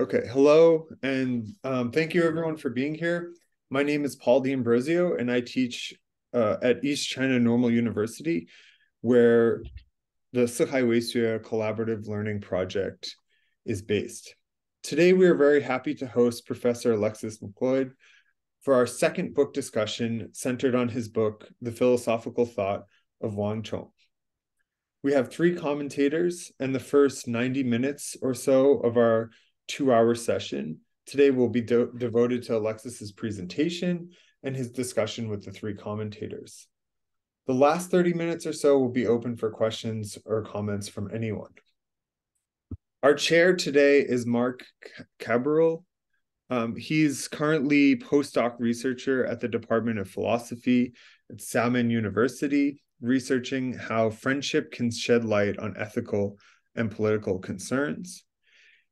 Okay, hello, and thank you everyone for being here. My name is Paul D'Ambrosio, and I teach at East China Normal University, where the 四海为学 Collaborative Learning Project is based. Today, we are very happy to host Professor Alex McLeod for our second book discussion centered on his book, The Philosophical Thought of Wang Chong. We have three commentators, and the first 90 minutes or so of our 2-hour session today will be devoted to Alexis's presentation and his discussion with the three commentators. The last 30 minutes or so will be open for questions or comments from anyone. Our chair today is Mark Cabural. He's currently postdoc researcher at the Department of Philosophy at Xiamen University, researching how friendship can shed light on ethical and political concerns.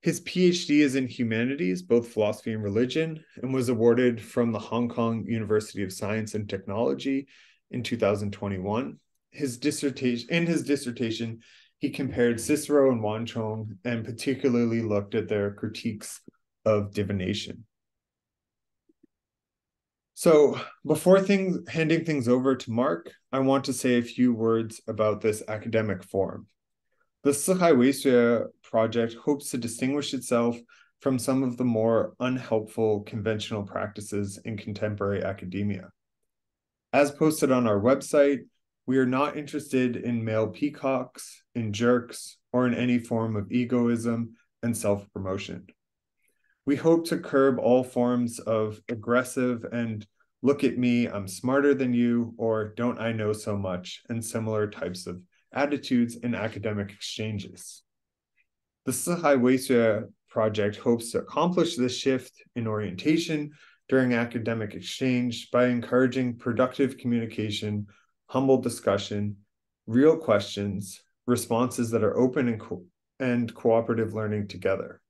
His PhD is in humanities, both philosophy and religion, and was awarded from the Hong Kong University of Science and Technology in 2021. In his dissertation, he compared Cicero and Wang Chong and particularly looked at their critiques of divination. So before handing things over to Mark, I want to say a few words about this academic forum. The 四海为学 project hopes to distinguish itself from some of the more unhelpful conventional practices in contemporary academia. As posted on our website, we are not interested in male peacocks, in jerks, or in any form of egoism and self-promotion. We hope to curb all forms of aggressive and look at me, I'm smarter than you, or don't I know so much, and similar types of attitudes in academic exchanges. The 四海为学 project hopes to accomplish this shift in orientation during academic exchange by encouraging productive communication, humble discussion, real questions, responses that are open and cooperative learning together.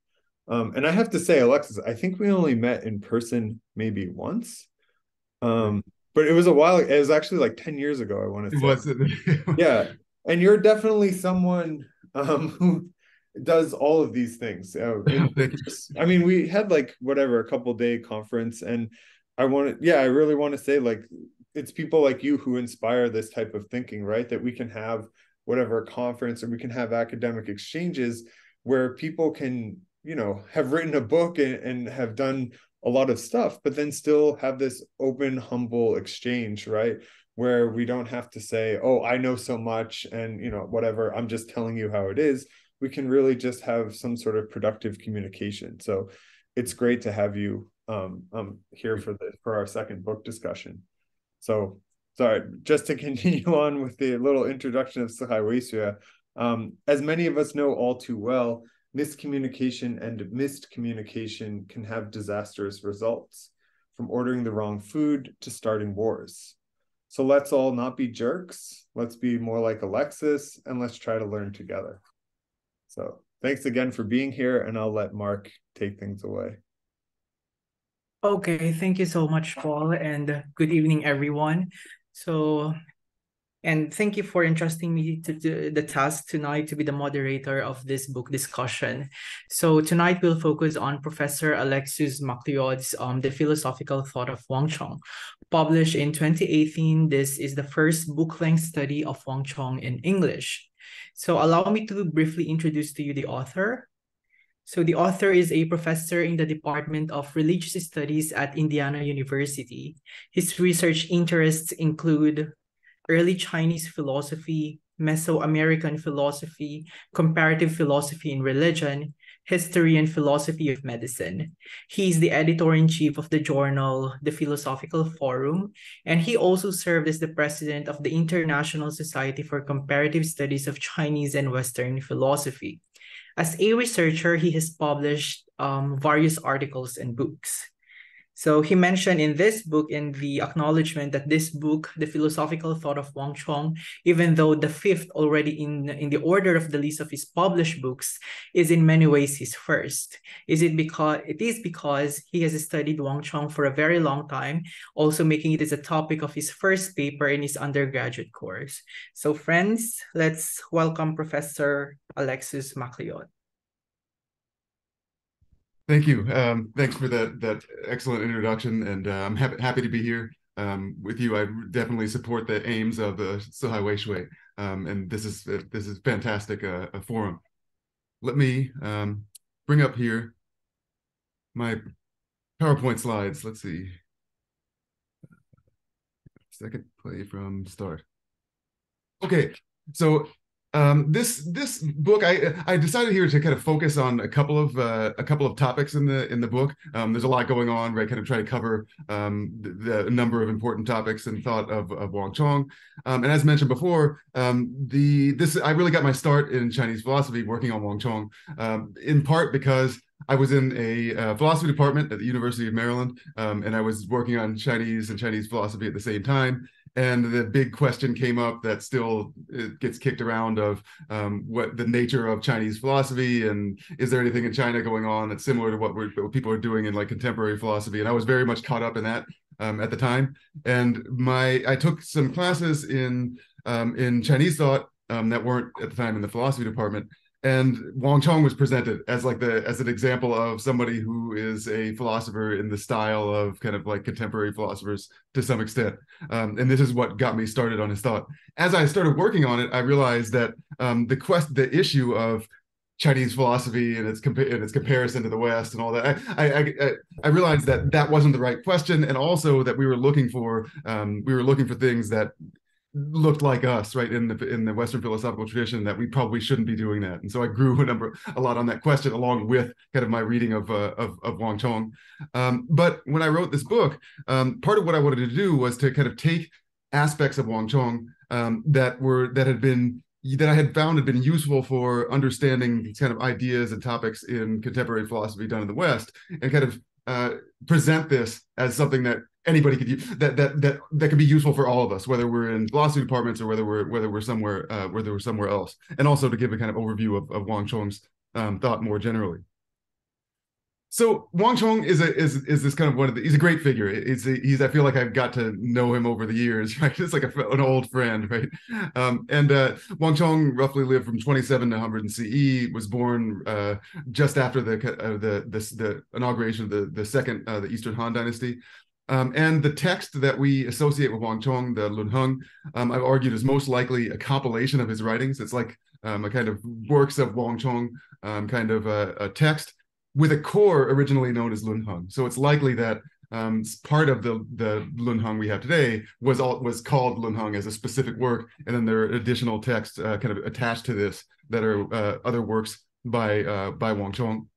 And I have to say, Alexis, I think we only met in person maybe once. But it was a while. It was actually like 10 years ago, I want to say. Was it? Yeah. And you're definitely someone who does all of these things. I mean, we had like whatever, a couple day conference, and I really want to say like it's people like you who inspire this type of thinking, right? That we can have whatever conference or we can have academic exchanges where people can, have written a book and have done a lot of stuff, but then still have this open, humble exchange, right? Where we don't have to say, oh, I know so much and, whatever, I'm just telling you how it is. We can really just have some sort of productive communication. So it's great to have you here for our second book discussion. So sorry, just to continue on with the little introduction of 四海为学, as many of us know all too well, miscommunication and missed communication can have disastrous results, from ordering the wrong food to starting wars. So let's all not be jerks. Let's be more like Alexis, and let's try to learn together. So thanks again for being here, and I'll let Mark take things away. Okay, thank you so much, Paul, and good evening, everyone. And thank you for entrusting me to the task tonight to be the moderator of this book discussion. So tonight we'll focus on Professor Alex McLeod's The Philosophical Thought of Wang Chong. Published in 2018, this is the first book-length study of Wang Chong in English. So allow me to briefly introduce to you the author. So the author is a professor in the Department of Religious Studies at Indiana University. His research interests include early Chinese philosophy, Mesoamerican philosophy, comparative philosophy in religion, history and philosophy of medicine. He is the editor-in-chief of the journal The Philosophical Forum, and he also served as the president of the International Society for Comparative Studies of Chinese and Western Philosophy. As a researcher, he has published various articles and books. So he mentioned in this book, in the acknowledgement, that this book, The Philosophical Thought of Wang Chong, even though the fifth already in the order of the list of his published books, is in many ways his first. It is because he has studied Wang Chong for a very long time, also making it as a topic of his first paper in his undergraduate course. So friends, let's welcome Professor Alex McLeod. Thank you. Thanks for that excellent introduction, and I'm happy to be here with you. I definitely support the aims of the 四海为学, and this is fantastic a forum. Let me bring up here my PowerPoint slides. Let's see. Second, play from start. Okay, so this book, I decided here to kind of focus on a couple of topics in the book. There's a lot going on, right? Kind of try to cover the number of important topics in thought of Wang Chong. And as mentioned before, I really got my start in Chinese philosophy working on Wang Chong, in part because I was in a philosophy department at the University of Maryland, and I was working on Chinese and Chinese philosophy at the same time. And the big question came up that still gets kicked around of what the nature of Chinese philosophy, and is there anything in China going on that's similar to what people are doing in like contemporary philosophy? And I was very much caught up in that at the time. And I took some classes in Chinese thought that weren't at the time in the philosophy department. And Wang Chong was presented as as an example of somebody who is a philosopher in the style of kind of like contemporary philosophers to some extent. And this is what got me started on his thought. As I started working on it, I realized that the issue of Chinese philosophy and its comparison to the West and all that, I realized that wasn't the right question, and also that we were looking for things that looked like us, right, in the Western philosophical tradition, that we probably shouldn't be doing that. And so I grew a lot on that question, along with kind of my reading of Wang Chong. But when I wrote this book, part of what I wanted to do was to kind of take aspects of Wang Chong that I had found had been useful for understanding these kind of ideas and topics in contemporary philosophy done in the West, and kind of present this as something that anybody could use, that could be useful for all of us, whether we're in philosophy departments or whether we're somewhere else, and also to give a kind of overview of Wang Chong's thought more generally. So Wang Chong is this kind of he's a great figure. I feel like I've got to know him over the years, right? It's like an old friend, right? Wang Chong roughly lived from 27 to 100 CE. Was born just after the inauguration of the second the Eastern Han Dynasty. And the text that we associate with Wang Chong, the Lunheng, I've argued is most likely a compilation of his writings. It's like a kind of works of Wang Chong, kind of a text with a core originally known as Lunheng. So it's likely that part of the Lunheng we have today was called Lunheng as a specific work, and then there are additional texts kind of attached to this that are other works by Wang Chong.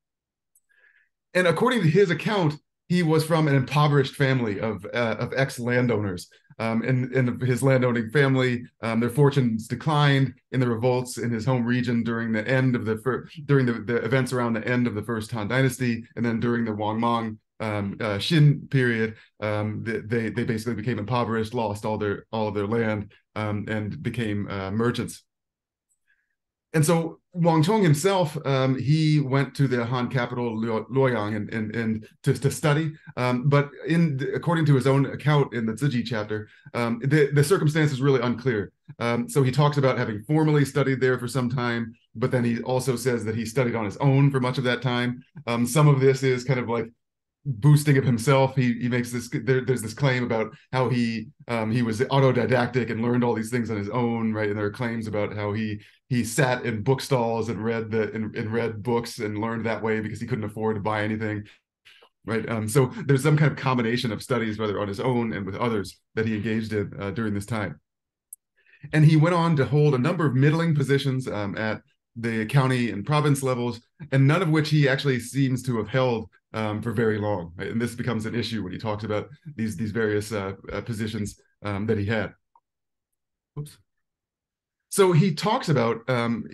And according to his account, he was from an impoverished family of ex-landowners. In his landowning family, their fortunes declined in the revolts in his home region during the events around the end of the first Han Dynasty, and then during the Wang Mang Shen period. They basically became impoverished, lost all of their land, and became merchants. And so Wang Chong himself, he went to the Han capital Luoyang and to study. But according to his own account in the Ziji chapter, the circumstance is really unclear. So he talks about having formally studied there for some time, but then he also says that he studied on his own for much of that time. Some of this is kind of like boosting of himself. He makes this, there's this claim about how he was autodidactic and learned all these things on his own, right? And there are claims about how he sat in bookstalls and read books and learned that way because he couldn't afford to buy anything, right? So there's some kind of combination of studies, whether on his own and with others, that he engaged in during this time. And he went on to hold a number of middling positions at the county and province levels, and none of which he actually seems to have held for very long. Right? And this becomes an issue when he talks about these various positions that he had. Oops. So he talks about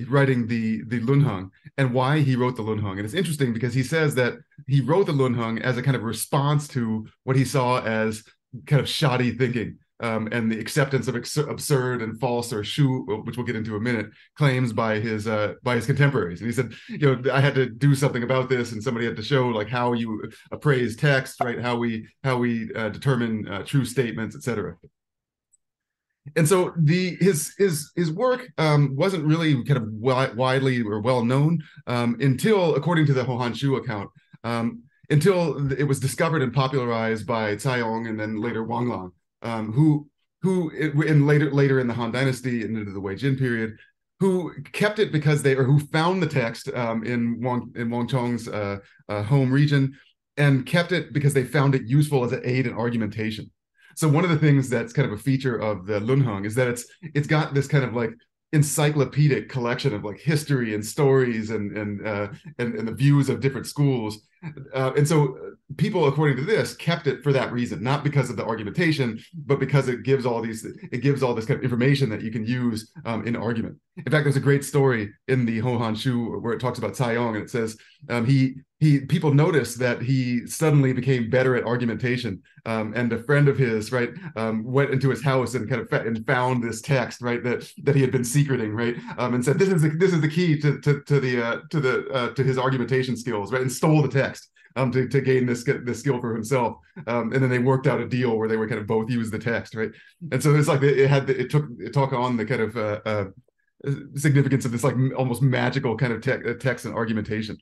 writing the Lunheng and why he wrote the Lunheng. And it's interesting because he says that he wrote the Lunheng as a kind of response to what he saw as kind of shoddy thinking. And the acceptance of absurd and false, or shu, which we'll get into in a minute, claims by his contemporaries. And he said, I had to do something about this, and somebody had to show like how you appraise text, right? How we determine true statements, etc. And so his work wasn't really kind of widely or well known until, according to the Hohan Shu account, until it was discovered and popularized by Caiyong and then later Wang Lang, who later in the Han Dynasty and into the Wei Jin period, who kept it because who found the text in Wang Chong's home region and kept it because they found it useful as an aid in argumentation. So one of the things that's kind of a feature of the Lunheng is that it's got this kind of like encyclopedic collection of like history and stories and the views of different schools. And so people, according to this, kept it for that reason, not because of the argumentation, but because it gives all this kind of information that you can use in argument. In fact, there's a great story in the Hohan Shu where it talks about Caiyong, and it says people noticed that he suddenly became better at argumentation, and a friend of his, right, went into his house and and found this text, right, that he had been secreting, right, and said this is the key to his argumentation skills, right, and stole the text to gain this skill for himself, and then they worked out a deal where they would kind of both use the text, right, and so it's like it took on the kind of significance of this like almost magical kind of text and argumentation.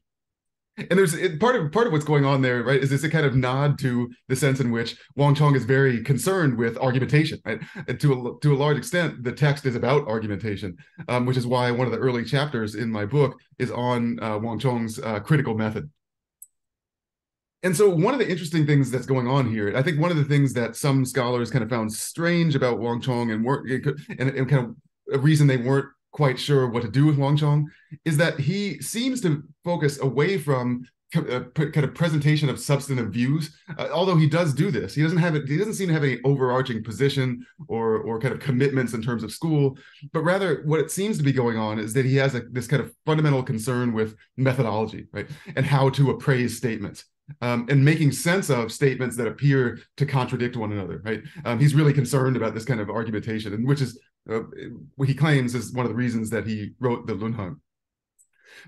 And there's part of what's going on there, right, is this a kind of nod to the sense in which Wang Chong is very concerned with argumentation, right? And to a large extent, the text is about argumentation, which is why one of the early chapters in my book is on Wang Chong's critical method. And so one of the interesting things that's going on here, I think one of the things that some scholars kind of found strange about Wang Chong and kind of a reason they weren't quite sure what to do with Wang Chong is that he seems to focus away from kind of presentation of substantive views. Although he does do this, he doesn't seem to have any overarching position or kind of commitments in terms of school, but rather what it seems to be going on is that he has this kind of fundamental concern with methodology, right, and how to appraise statements. And making sense of statements that appear to contradict one another, right? He's really concerned about this kind of argumentation, and which is what he claims is one of the reasons that he wrote the Lunheng.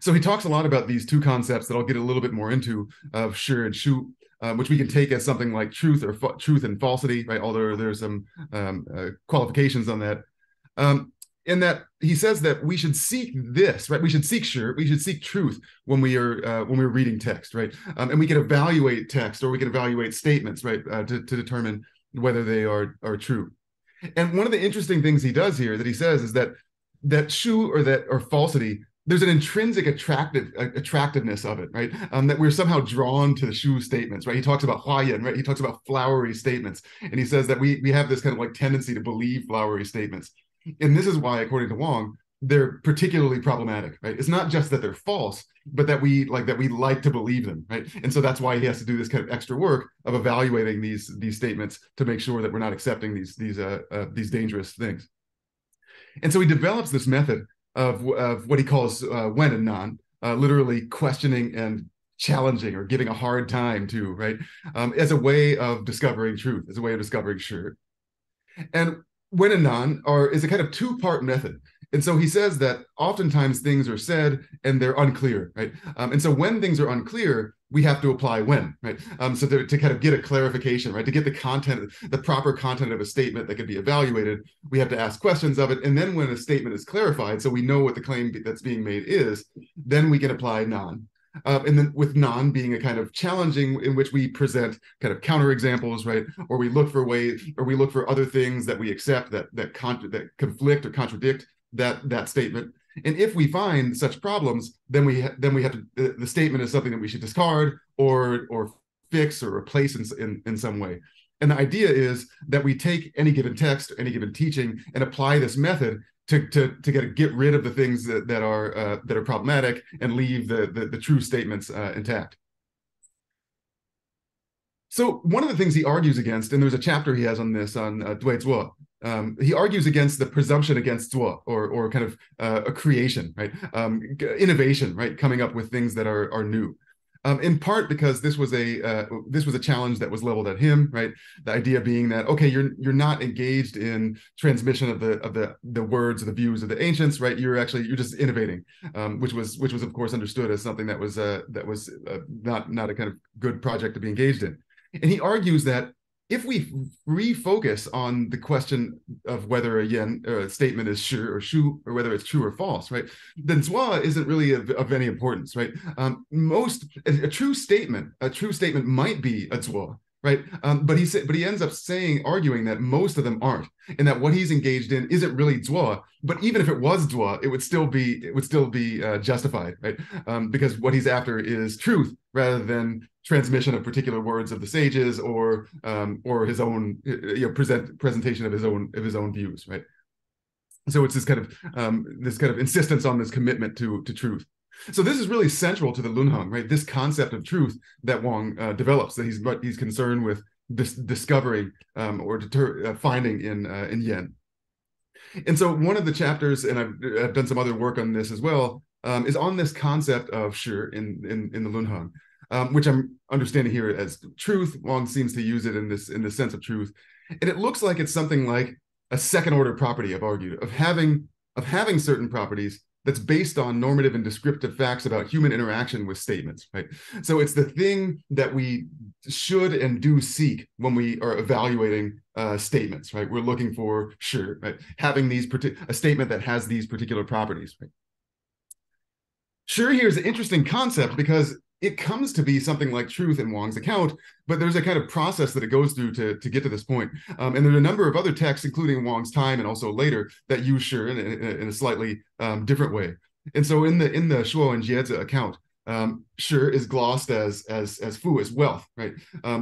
So he talks a lot about these two concepts that I'll get a little bit more into, of shi and shu, which we can take as something like truth and falsity, right? Although there's some qualifications on that. In that he says that we should seek this, right? We should seek truth when we're reading text, right? And we can evaluate text, or we can evaluate statements, right, to determine whether they are true. And one of the interesting things he does here that he says is that shu or falsity, there's an intrinsic attractiveness of it, right? That we're somehow drawn to the shu statements, right? He talks about huayan, right? He talks about flowery statements, and he says that we have this kind of like tendency to believe flowery statements. And this is why, according to Wang, they're particularly problematic, right? It's not just that they're false, but that we like to believe them, right? And so that's why he has to do this kind of extra work of evaluating these statements to make sure that we're not accepting these dangerous things. And so he develops this method of what he calls wen and nan, literally questioning and challenging or giving a hard time to, right? As a way of discovering truth, as a way of discovering shi. And wen and nan is a kind of two-part method. And so he says that oftentimes things are said and they're unclear, right? And so when things are unclear, we have to apply when, right? So to kind of get a clarification, right? To get the proper content of a statement that can be evaluated, we have to ask questions of it. And then when a statement is clarified, so we know what the claim that's being made is, then we can apply nan. And then with nan being a kind of challenging in which we present kind of counterexamples, right? Or we look for other things that we accept that conflict or contradict that statement. And if we find such problems, then we have to, the statement is something that we should discard or fix or replace in some way. And the idea is that we take any given text, any given teaching, and apply this method to get rid of the things that are problematic and leave the true statements intact. So one of the things he argues against, and there's a chapter he has on this on Dui Zuo, he argues against the presumption against Zuo, or kind of a creation, right? Innovation, right? Coming up with things that are new. In part because this was a challenge that was leveled at him, right? The idea being that, okay, you're not engaged in transmission of the words or the views of the ancients, right? You're just innovating, which was of course understood as something that was not a kind of good project to be engaged in. And he argues that if we refocus on the question of whether a statement is shi or shu, or whether it's true or false, right, then zua isn't really of any importance, right? A true statement might be a zua, right? But he ends up arguing that most of them aren't, and that what he's engaged in isn't really zua. But even if it was zua, it would still be justified, right? Because what he's after is truth rather than transmission of particular words of the sages or his own presentation of his own views, right? So it's this kind of insistence on this commitment to truth. So this is really central to the Lunheng, right? This concept of truth that Wang develops, that he's concerned with discovering or finding in Yen. And so one of the chapters, and I've done some other work on this as well, is on this concept of shi in the Lunheng, which I'm understanding here as truth. Wang seems to use it in this sense of truth, and it looks like it's something like a second order property, I've argued, of having certain properties that's based on normative and descriptive facts about human interaction with statements, right? So it's the thing that we should and do seek when we are evaluating statements, right? We're looking for shi, right? Having a statement that has these particular properties, right? Shi here is an interesting concept because it comes to be something like truth in Wang's account, but there's a kind of process that it goes through to get to this point. And there's a number of other texts, including Wang's time and also later, that use shi in a slightly different way. And so in the Shuo and Jieze account, shi is glossed as fu, as wealth, right?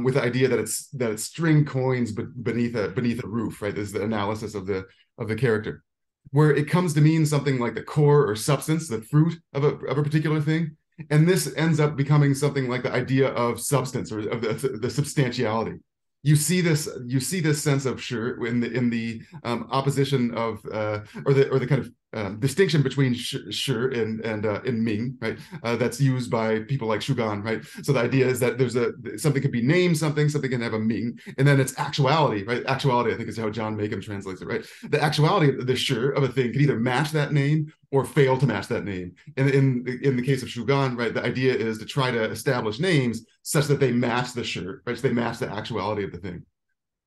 With the idea that it's string coins beneath a roof, right? This is the analysis of the character, where it comes to mean something like the core or substance, the fruit of a particular thing. And this ends up becoming something like the idea of substance, or of the substantiality. You see this sense of shi in the opposition of or the kind of distinction between shi and ming, right? That's used by people like Shugan, right? So the idea is that something could be named something can have a ming, and then it's actuality, right? Actuality, I think, is how John Macomb translates it, right? The actuality of the shi of a thing could either match that name or fail to match that name. And in the case of Shugan, right, the idea is to try to establish names such that they match the shi, right? So they match the actuality of the thing.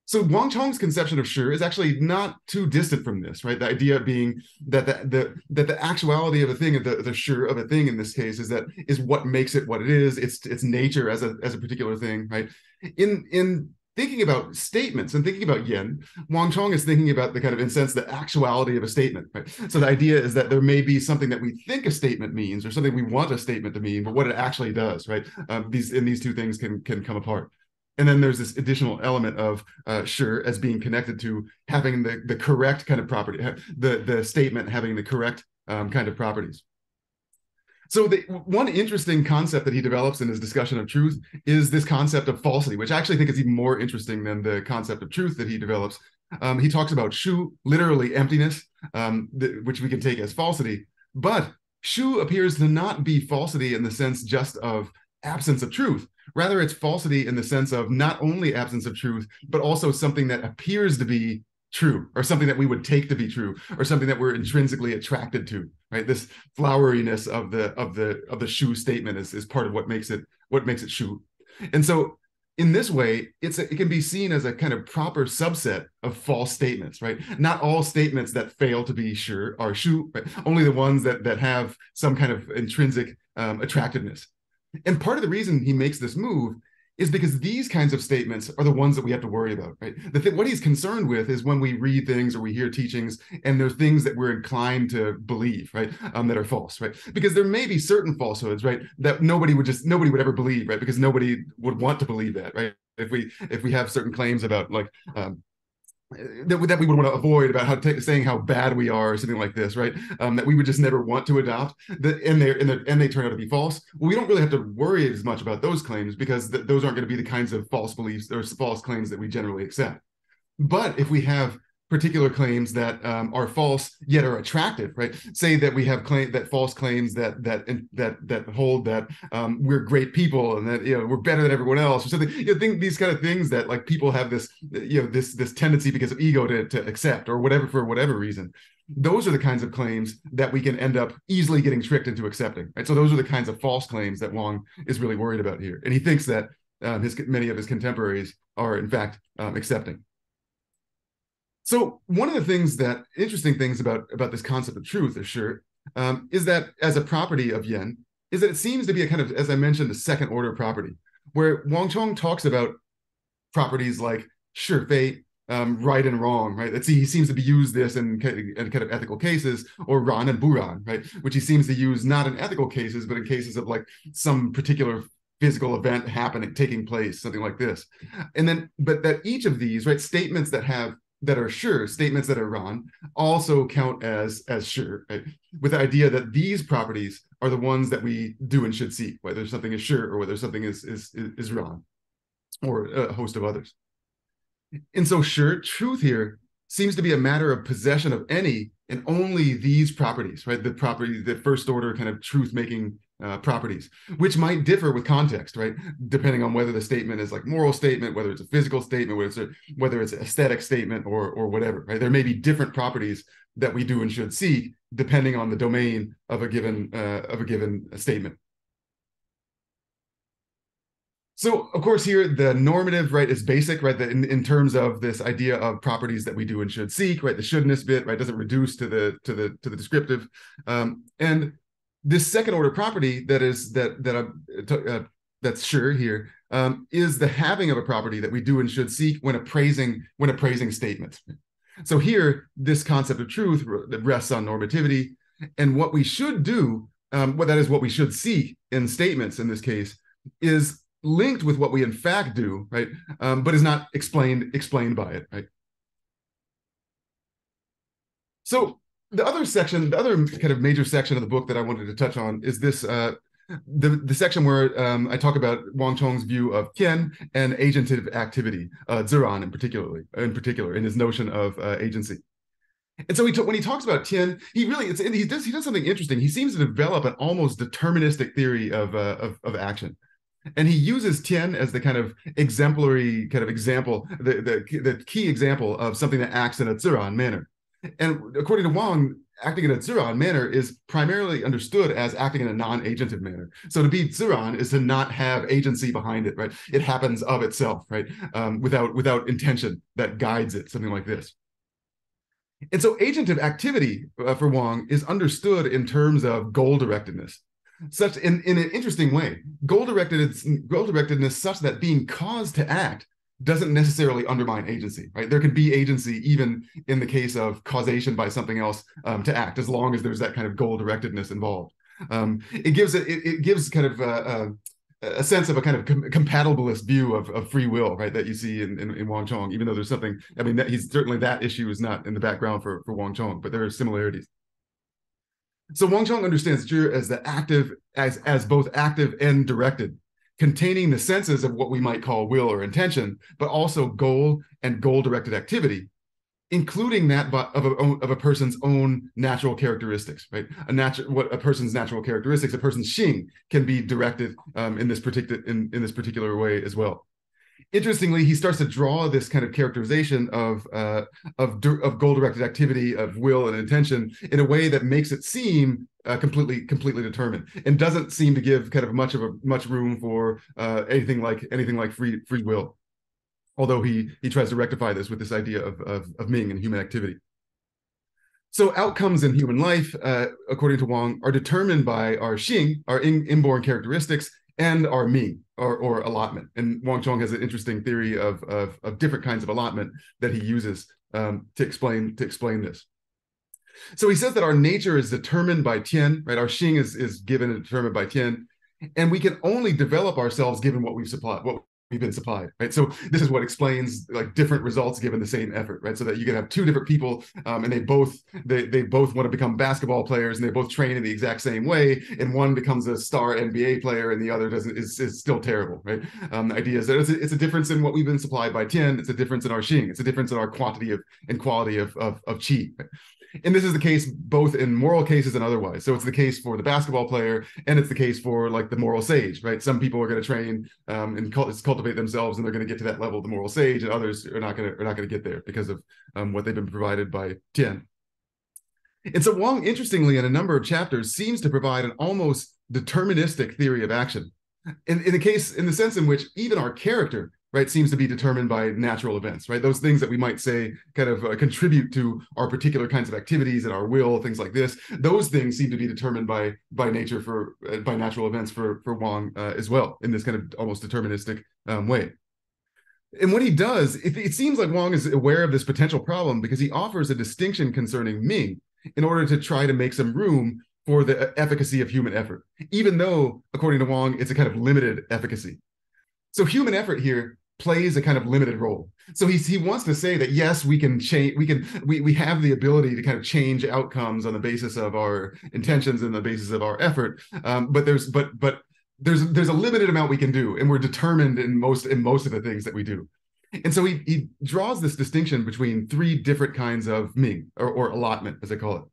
So Wang Chong's conception of shi is actually not too distant from this, right? The idea being that the actuality of a thing, the shi of a thing in this case, is what makes it what it is. Its nature as a particular thing, right? In thinking about statements and thinking about Yen, Wang Chong is thinking about the kind of, in a sense, the actuality of a statement, right? So the idea is that there may be something that we think a statement means, or something we want a statement to mean, but what it actually does, right? These two things can come apart. And then there's this additional element of shi as being connected to having the correct kind of property, the statement having the correct kind of properties. So one interesting concept that he develops in his discussion of truth is this concept of falsity, which I actually think is even more interesting than the concept of truth that he develops. He talks about shu, literally emptiness, which we can take as falsity, but shu appears to not be falsity in the sense just of absence of truth. Rather, it's falsity in the sense of not only absence of truth, but also something that appears to be true, or something that we would take to be true, or something that we're intrinsically attracted to, right? This floweriness of the shu statement is part of what makes it shu. And so in this way, it can be seen as a kind of proper subset of false statements, right? Not all statements that fail to be shi are shu, right? Only the ones that have some kind of intrinsic attractiveness. And part of the reason he makes this move is because these kinds of statements are the ones that we have to worry about, right? What he's concerned with is when we read things or we hear teachings and there's things that we're inclined to believe, right, that are false, right? Because there may be certain falsehoods, right, that nobody would ever believe, right? Because nobody would want to believe that, right? If we have certain claims about like that we would want to avoid, about saying how bad we are or something like this, right? That we would just never want to adopt, and they turn out to be false. Well, we don't really have to worry as much about those claims because those aren't going to be the kinds of false beliefs or false claims that we generally accept. But if we have particular claims that are false yet are attractive, right? Say that we have false claims that hold that we're great people and that we're better than everyone else or something. Think these kind of things that like people have this this tendency because of ego to accept or whatever for whatever reason. Those are the kinds of claims that we can end up easily getting tricked into accepting, right? So those are the kinds of false claims that Wang is really worried about here, and he thinks that many of his contemporaries are in fact accepting. So one of the things that interesting things about this concept of truth, or sure, is that as a property of yen, is that it seems to be a kind of, as I mentioned, a second order property, where Wang Chong talks about properties like sure fate, right and wrong, right? He seems to be used this in kind of ethical cases, or ran and buran, right? Which he seems to use not in ethical cases, but in cases of like some particular physical event happening, taking place, something like this. And then, but that each of these, right, statements that are sure, statements that are ran, also count as sure, right? With the idea that these properties are the ones that we do and should seek, whether something is sure or whether something is ran, or a host of others. And so sure, truth here seems to be a matter of possession of any and only these properties, right? The first order kind of truth-making properties, which might differ with context, right? Depending on whether the statement is like moral statement, whether it's a physical statement, whether it's an aesthetic statement, or whatever, right? There may be different properties that we do and should seek depending on the domain of a given statement. So, of course, here the normative, right, is basic, right? In terms of this idea of properties that we do and should seek, right? The shouldness bit, right, doesn't reduce to the descriptive, and this second order property that's sure here is the having of a property that we do and should seek when appraising statements. So here, this concept of truth that rests on normativity, and what we should do, what we should seek in statements in this case, is linked with what we in fact do, right? But is not explained by it, right? So the other kind of major section of the book that I wanted to touch on is this, the section where I talk about Wang Chong's view of tian and agentive activity, ziran in particular, in his notion of agency. And so when he talks about tian, he does something interesting. He seems to develop an almost deterministic theory of action. And he uses tian as the kind of exemplary kind of example, the key example of something that acts in a ziran manner. And according to Wang, acting in a ziran manner is primarily understood as acting in a non-agentive manner. So to be ziran is to not have agency behind it, right? It happens of itself, right? Without intention that guides it, something like this. And so agentive activity for Wang is understood in terms of goal-directedness. Such in an interesting way, goal-directedness such that being caused to act doesn't necessarily undermine agency, right? There can be agency even in the case of causation by something else to act, as long as there's that kind of goal-directedness involved. It gives kind of a sense of a kind of compatibilist view of free will, right? That you see in Wang Chong, even though there's something, I mean, that issue is not in the background for Wang Chong, but there are similarities. So Wang Chong understands zhi as the active, as both active and directed, containing the senses of what we might call will or intention, but also goal and goal-directed activity, including that of a person's own natural characteristics, right? What a person's natural characteristics, a person's xing, can be directed in this particular way as well. Interestingly, he starts to draw this kind of characterization of goal-directed activity, of will and intention, in a way that makes it seem completely determined, and doesn't seem to give kind of much room for anything like free will. Although he tries to rectify this with this idea of Ming and human activity. So outcomes in human life, according to Wang, are determined by our xing, our inborn characteristics, and our Ming, or allotment. And Wang Chong has an interesting theory of different kinds of allotment that he uses to explain this. So he says that our nature is determined by tian, right? Our xing is given and determined by tian, and we can only develop ourselves given what we've been supplied, right? So this is what explains like different results given the same effort, right? So that you can have two different people, and they both want to become basketball players, and they both train in the exact same way, and one becomes a star NBA player, and the other doesn't. Is still terrible, right? The idea is that it's a difference in what we've been supplied by tian. It's a difference in our xing. It's a difference in our quantity and quality of qi. Right? And this is the case both in moral cases and otherwise. So it's the case for the basketball player, and it's the case for like the moral sage, right? Some people are going to train and cultivate themselves, and they're going to get to that level of the moral sage, and others are not going to get there because of what they've been provided by tian. And so Wang, interestingly, in a number of chapters, seems to provide an almost deterministic theory of action. In the sense in which even our character right, seems to be determined by natural events, right? Those things that we might say kind of contribute to our particular kinds of activities and our will, things like this. Those things seem to be determined by nature by natural events for Wang as well, in this kind of almost deterministic way. And what he does, it seems like Wang is aware of this potential problem because he offers a distinction concerning Ming in order to try to make some room for the efficacy of human effort, even though, according to Wang, it's a kind of limited efficacy. So human effort here plays a kind of limited role. So he wants to say that yes, we can change, we have the ability to kind of change outcomes on the basis of our intentions and the basis of our effort, but there's a limited amount we can do, and we're determined in most of the things that we do. And so he draws this distinction between three different kinds of Ming, or allotment, as I call it.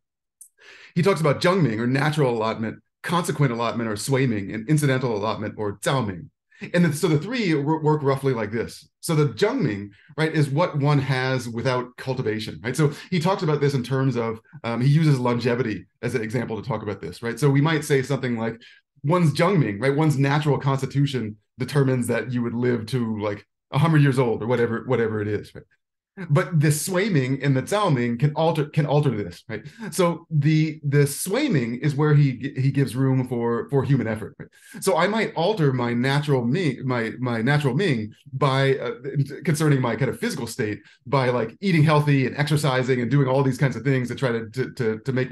He talks about Zhengming, or natural allotment, consequent allotment, or Suiming, and incidental allotment, or Zaoming. And so the three work roughly like this. So the Zhengming, right, is what one has without cultivation, right? So he talks about this in terms of, he uses longevity as an example to talk about this, right? So we might say something like, one's Zhengming, right, one's natural constitution determines that you would live to like 100 years old or whatever it is, right? But the Suiming and the Zaoming can alter this, right? So the Suiming is where he gives room for human effort, right? So I might alter my natural Ming, my natural Ming by concerning my kind of physical state by like eating healthy and exercising and doing all these kinds of things to try to make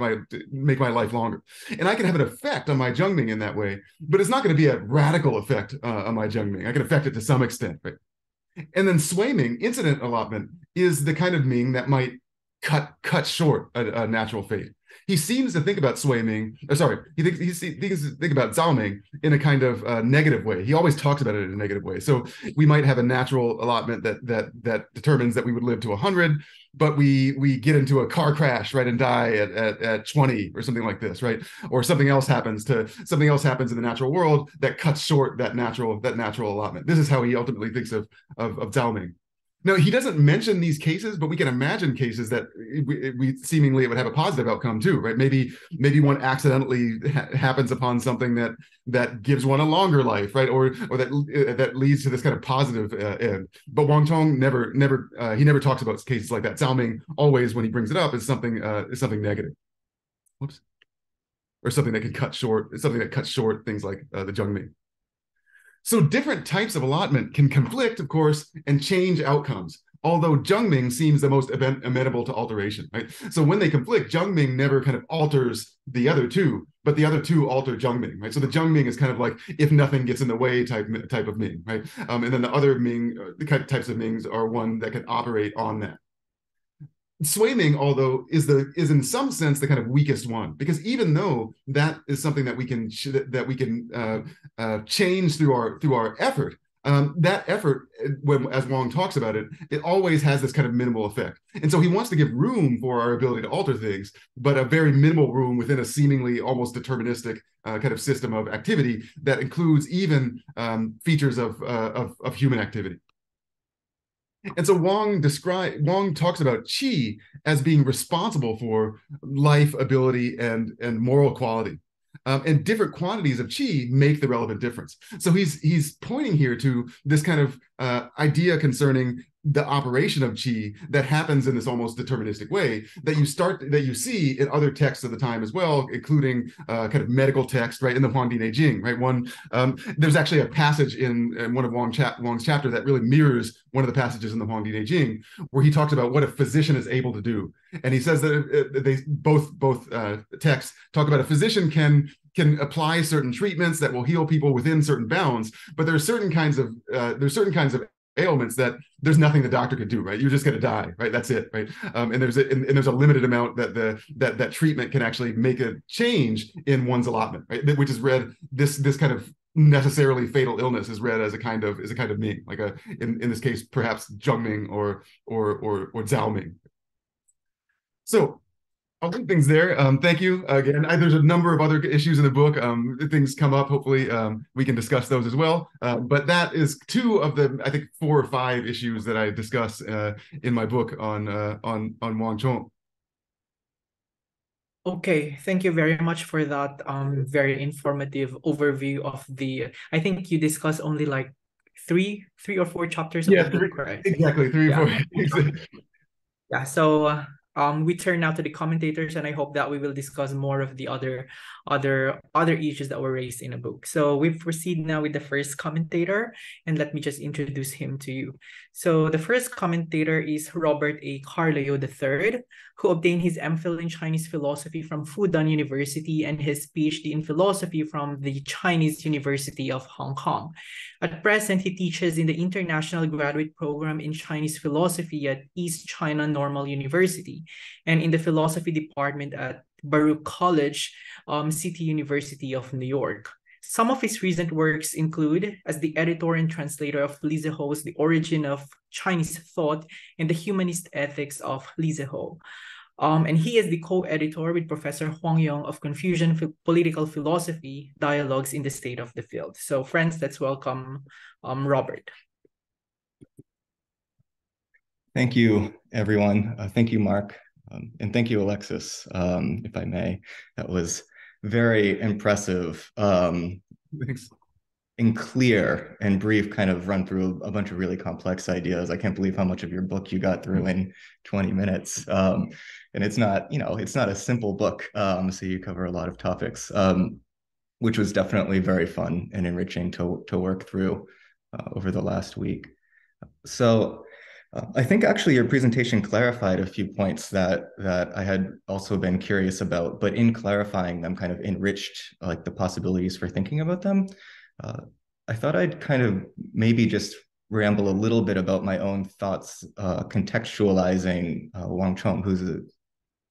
my life longer. And I can have an effect on my Zhengming in that way, but it's not going to be a radical effect on my Zhengming. I can affect it to some extent, right? And then Suiming, incident allotment, is the kind of Ming that might cut short a natural fate. He seems to think about Suiming, he thinks about Zaoming in a kind of negative way. He always talks about it in a negative way. So we might have a natural allotment that determines that we would live to 100, but we get into a car crash, right, and die at 20 or something like this, right? Or something else happens in the natural world that cuts short that natural allotment. This is how he ultimately thinks of Zaoming. Now, he doesn't mention these cases, but we can imagine cases that we seemingly would have a positive outcome too, right? Maybe one accidentally happens upon something that gives one a longer life, right? Or that leads to this kind of positive end. But Wang Chong never talks about cases like that. Zaoming always, when he brings it up, is something negative. Whoops. Or something that can cut short things like the Zhengming. So different types of allotment can conflict, of course, and change outcomes, although Zhengming seems the most amenable to alteration, right? So when they conflict, Zhengming never kind of alters the other two, but the other two alter Zhengming, right? So the Zhengming is kind of like if nothing gets in the way type of Ming, right? And then the other Ming, the types of Mings are one that can operate on that. Suiming, although, is in some sense the kind of weakest one, because even though that is something that we can change through our effort, that effort, as Wang talks about it, it always has this kind of minimal effect. And so he wants to give room for our ability to alter things, but a very minimal room within a seemingly almost deterministic kind of system of activity that includes even features of human activity. And so Wang talks about qi as being responsible for life, ability, and moral quality. And different quantities of qi make the relevant difference. So he's pointing here to this kind of idea concerning the operation of qi that happens in this almost deterministic way that you see in other texts of the time as well, including kind of medical text, right, in the Huangdi Neijing, right? There's actually a passage in one of Wang's chapter that really mirrors one of the passages in the Huangdi Neijing, where he talks about what a physician is able to do, and he says that they both texts talk about a physician can apply certain treatments that will heal people within certain bounds, but there are certain kinds of ailments that there's nothing the doctor could do, right? You're just going to die, right? That's it, right? And there's a limited amount that treatment can actually make a change in one's allotment, right? Which is read, this kind of necessarily fatal illness is read as a kind of Ming, like in this case perhaps Zhengming or Zaoming. So I'll leave things there. Thank you again. There's a number of other issues in the book. Things come up. Hopefully, we can discuss those as well. But that is two of the, I think, 4 or 5 issues that I discuss in my book on Wang Chong. Okay, thank you very much for that very informative overview of I think you discussed only like three or four chapters of the book, right? Exactly, three or four. Yeah, so we turn now to the commentators, and I hope that we will discuss more of the other issues that were raised in the book. So we proceed now with the first commentator, and let me just introduce him to you. So the first commentator is Robert A. Carleo III, who obtained his MPhil in Chinese philosophy from Fudan University and his PhD in philosophy from the Chinese University of Hong Kong. At present, he teaches in the International Graduate Program in Chinese Philosophy at East China Normal University and in the Philosophy Department at Baruch College, City University of New York. Some of his recent works include as the editor and translator of Liseho's The Origin of Chinese Thought and the Humanist Ethics of Liseho. And he is the co-editor with Professor Huang Yong of Confucian Political Philosophy, Dialogues in the State of the Field. So friends, let's welcome Robert. Thank you, everyone. Thank you, Mark. And thank you, Alexis, if I may. That was very impressive and clear and brief, kind of run through a bunch of really complex ideas. I can't believe how much of your book you got through in 20 minutes. And it's not, it's not a simple book. So you cover a lot of topics, which was definitely very fun and enriching to work through over the last week. So I think actually your presentation clarified a few points that I had also been curious about, but in clarifying them kind of enriched like the possibilities for thinking about them. I thought I'd kind of maybe just ramble a little bit about my own thoughts, contextualizing Wang Chong, who's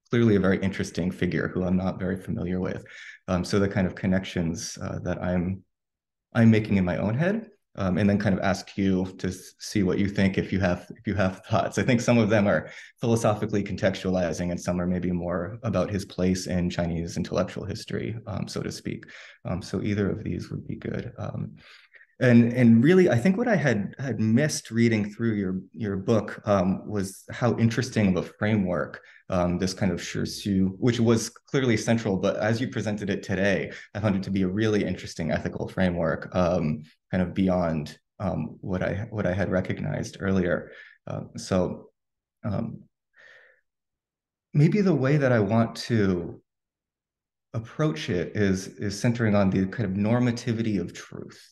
clearly a very interesting figure who I'm not very familiar with. So the kind of connections that I'm making in my own head. And then kind of ask you to see what you think if you have thoughts. I think some of them are philosophically contextualizing and some are maybe more about his place in Chinese intellectual history, so to speak. So either of these would be good. And really, I think what I had missed reading through your book was how interesting of a framework this kind of Shirsu, which was clearly central, but as you presented it today, I found it to be a really interesting ethical framework, kind of beyond what I had recognized earlier. So maybe the way that I want to approach it is centering on the kind of normativity of truth.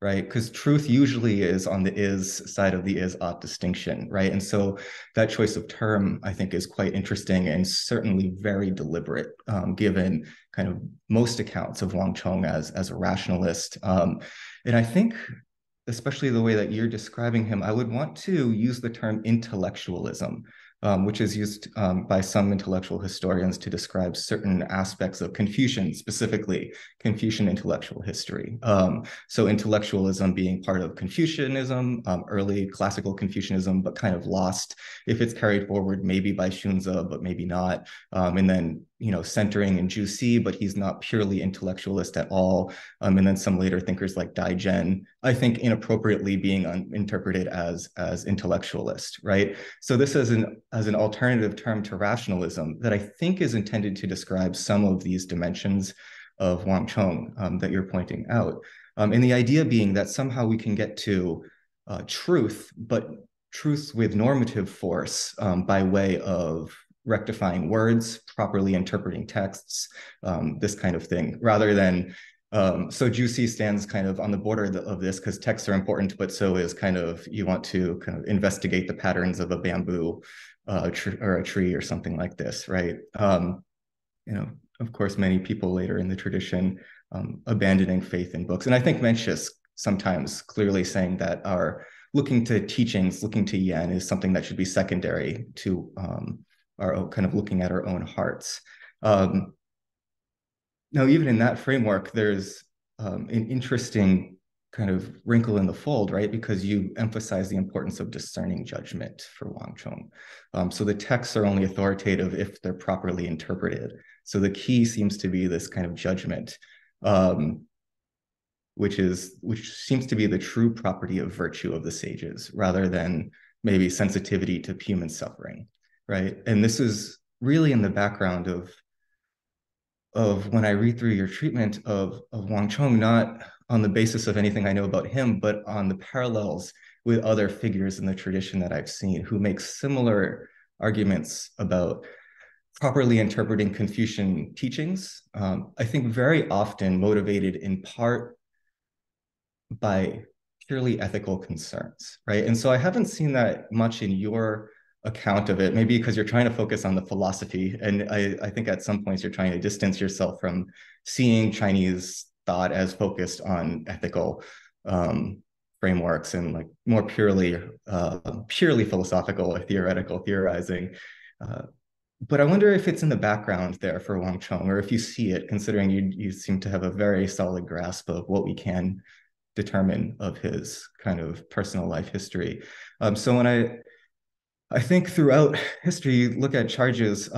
Right? Because truth usually is on the is side of the is-ought distinction, right? And so that choice of term, I think, is quite interesting and certainly very deliberate, given kind of most accounts of Wang Chong as a rationalist. And I think, especially the way that you're describing him, I would want to use the term intellectualism, which is used by some intellectual historians to describe certain aspects of Confucian, specifically Confucian intellectual history. So intellectualism being part of Confucianism, early classical Confucianism, but kind of lost if it's carried forward maybe by Xunzi, but maybe not. And then, centering in Jusi, but he's not purely intellectualist at all. And then some later thinkers like Dai Zhen, I think inappropriately being interpreted as intellectualist, right? So this is an alternative term to rationalism that I think is intended to describe some of these dimensions of Wang Chong that you're pointing out. And the idea being that somehow we can get to truth, but truth with normative force by way of rectifying words, properly interpreting texts, this kind of thing, rather than so Jusi stands kind of on the border of this because texts are important, but so is kind of, you want to kind of investigate the patterns of a bamboo or a tree or something like this, right? Of course, many people later in the tradition abandoning faith in books. And I think Mencius sometimes clearly saying that our looking to teachings, looking to Yan is something that should be secondary to our own, kind of looking at our own hearts. Now, even in that framework, there's an interesting kind of wrinkle in the fold, right? Because you emphasize the importance of discerning judgment for Wang Chong. So the texts are only authoritative if they're properly interpreted. So the key seems to be this kind of judgment, which seems to be the true property of virtue of the sages, rather than maybe sensitivity to human suffering, right? And this is really in the background of of when I read through your treatment of Wang Chong, not on the basis of anything I know about him, but on the parallels with other figures in the tradition that I've seen who make similar arguments about properly interpreting Confucian teachings. I think very often motivated in part by purely ethical concerns, right? And so I haven't seen that much in your account of it, maybe because you're trying to focus on the philosophy. And I think at some points you're trying to distance yourself from seeing Chinese thought as focused on ethical frameworks and like more purely philosophical or theoretical theorizing. But I wonder if it's in the background there for Wang Chong, or if you see it, considering you seem to have a very solid grasp of what we can determine of his kind of personal life history. So when I think throughout history, you look at charges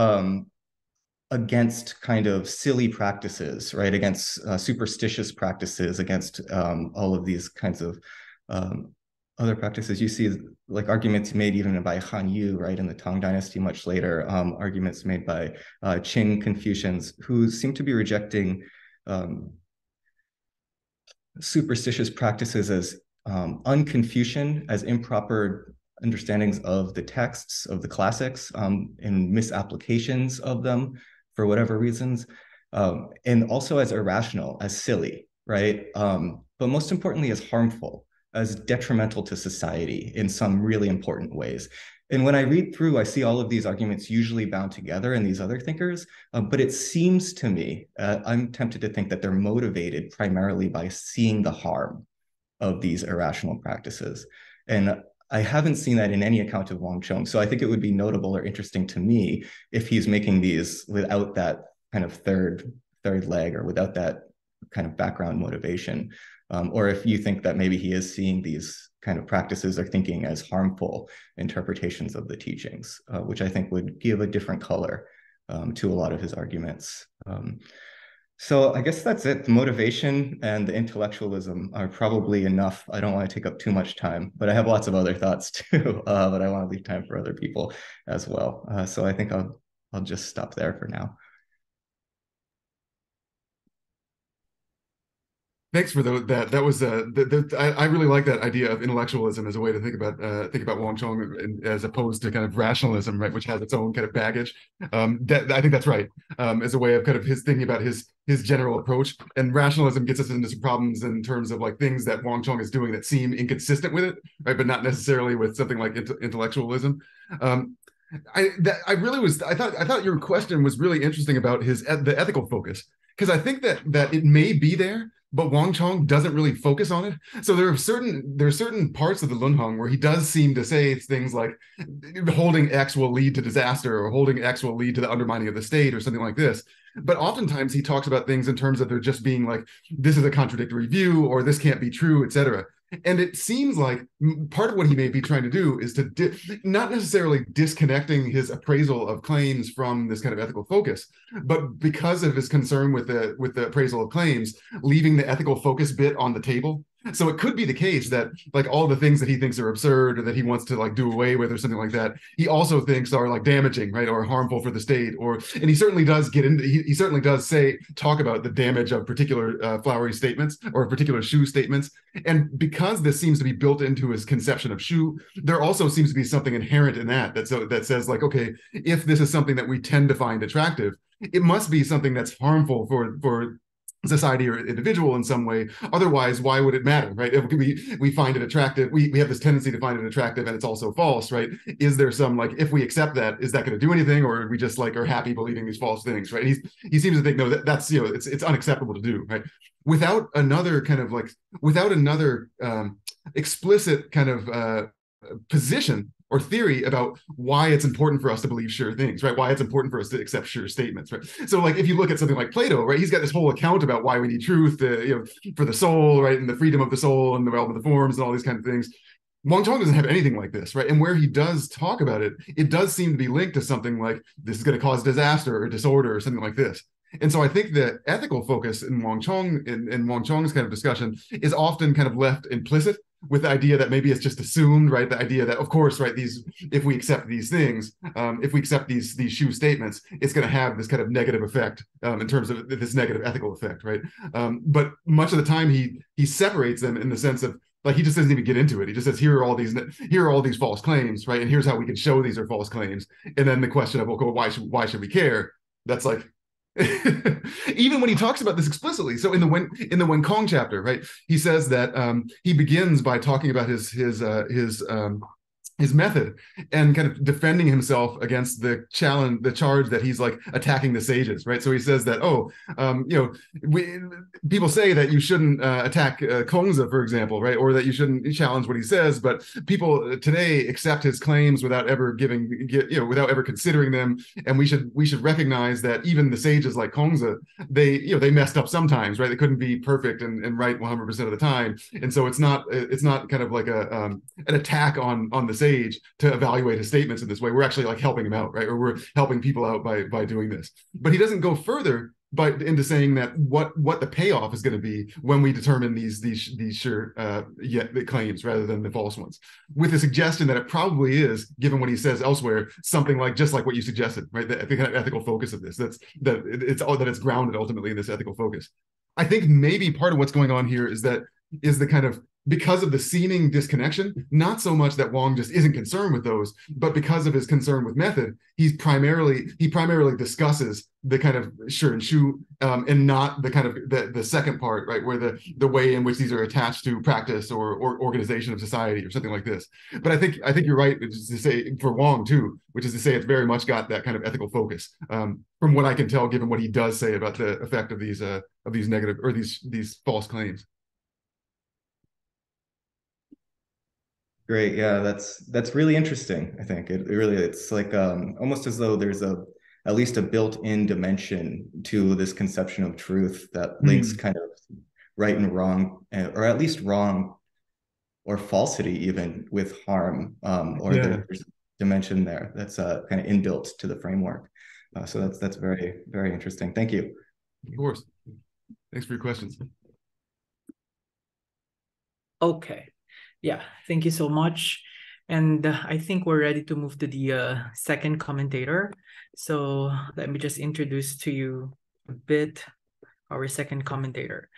against kind of silly practices, right? Against superstitious practices, against all of these kinds of other practices. You see like arguments made even by Han Yu, right, in the Tang Dynasty much later, arguments made by Qing Confucians who seem to be rejecting superstitious practices as un-Confucian, as improper understandings of the texts of the classics and misapplications of them for whatever reasons, and also as irrational, as silly, right? But most importantly, as harmful, as detrimental to society in some really important ways. And when I read through, I see all of these arguments usually bound together in these other thinkers, but it seems to me, I'm tempted to think that they're motivated primarily by seeing the harm of these irrational practices. And I haven't seen that in any account of Wang Chong. So I think it would be notable or interesting to me if he's making these without that kind of third leg, or without that kind of background motivation. Or if you think that maybe he is seeing these kind of practices or thinking as harmful interpretations of the teachings, which I think would give a different color to a lot of his arguments. So I guess that's it. The motivation and the intellectualism are probably enough. I don't want to take up too much time, but I have lots of other thoughts too, but I want to leave time for other people as well. So I think I'll just stop there for now. Thanks for that. That was I really like that idea of intellectualism as a way to think about Wang Chong, as opposed to kind of rationalism, right, which has its own kind of baggage. I think that's right, as a way of kind of his thinking about his general approach. And rationalism gets us into some problems in terms of like things that Wang Chong is doing that seem inconsistent with it, right, but not necessarily with something like intellectualism. I thought your question was really interesting about the ethical focus, because I think that it may be there, but Wang Chong doesn't really focus on it. So there are certain parts of the Lunhong where he does seem to say things like holding X will lead to disaster, or holding X will lead to the undermining of the state, or something like this. But oftentimes he talks about things in terms of there just being like, this is a contradictory view, or this can't be true, etc. And it seems like part of what he may be trying to do is to not necessarily disconnecting his appraisal of claims from this kind of ethical focus, but because of his concern with the appraisal of claims, leaving the ethical focus bit on the table. So it could be the case that like all the things that he thinks are absurd, or that he wants to like do away with, or something like that, he also thinks are like damaging, right, or harmful for the state. And he certainly does get into, he certainly does talk about the damage of particular flowery statements, or particular Shu statements. And because this seems to be built into his conception of Shu, there also seems to be something inherent in that says like, okay, if this is something that we tend to find attractive, it must be something that's harmful for society or individual in some way. Otherwise, why would it matter, right? If we find it attractive, we have this tendency to find it attractive, and it's also false, right? Is there some like, if we accept that, is that going to do anything, or we just like are happy believing these false things, right? He seems to think, no, that's it's unacceptable to do, right? Without another explicit kind of position or theory about why it's important for us to believe sure things, right? Why it's important for us to accept sure statements, right? So like if you look at something like Plato, right, he's got this whole account about why we need truth, for the soul, right, and the freedom of the soul and the realm of the forms and all these kind of things. Wang Chong doesn't have anything like this, right? And where he does talk about it, it does seem to be linked to something like this is going to cause disaster or disorder or something like this. And so I think the ethical focus in Wang Chong, in Wang Chong's kind of discussion, is often kind of left implicit, with the idea that maybe it's just assumed, right? The idea that, of course, right, if we accept these things, if we accept these Shu statements, it's going to have this kind of negative effect in terms of this negative ethical effect, right? But much of the time he separates them in the sense of, like, he just doesn't even get into it. He just says, here are all these false claims, right? And here's how we can show these are false claims. And then the question of, okay, why should we care? That's like, even when he talks about this explicitly. So in the Wang Chong chapter, right, he says that he begins by talking about his method and kind of defending himself against the charge that he's like attacking the sages, right? So he says that, people say that you shouldn't attack Kongzi, for example, right? Or that you shouldn't challenge what he says, but people today accept his claims without ever without ever considering them. And we should recognize that even the sages like Kongzi, they messed up sometimes, right? They couldn't be perfect and right 100% of the time. And so it's not kind of like an attack on the sage to evaluate his statements in this way. We're actually like helping him out, right? Or we're helping people out by doing this. But he doesn't go further into saying that what the payoff is going to be when we determine these sure the claims rather than the false ones, with the suggestion that it probably is, given what he says elsewhere, something like just like what you suggested, right? The kind of ethical focus of this, that it's grounded ultimately in this ethical focus. I think maybe part of what's going on here is the kind of, because of the seeming disconnection, not so much that Wang just isn't concerned with those, but because of his concern with method, he primarily discusses the kind of Shi and Shu, and not the kind of the second part, right, where the way in which these are attached to practice or organization of society or something like this. But I think you're right, which is to say for Wang too, which is to say it's very much got that kind of ethical focus, from what I can tell, given what he does say about the effect of these negative or these false claims. Great. Yeah, that's really interesting. I think it's like almost as though there's at least a built-in dimension to this conception of truth that links kind of right and wrong, or at least wrong or falsity even with harm, there's a dimension there that's kind of inbuilt to the framework. So that's very, very interesting. Thank you. Of course. Thanks for your questions. Okay. Yeah, thank you so much. And I think we're ready to move to the second commentator. So let me just introduce to you a bit our second commentator.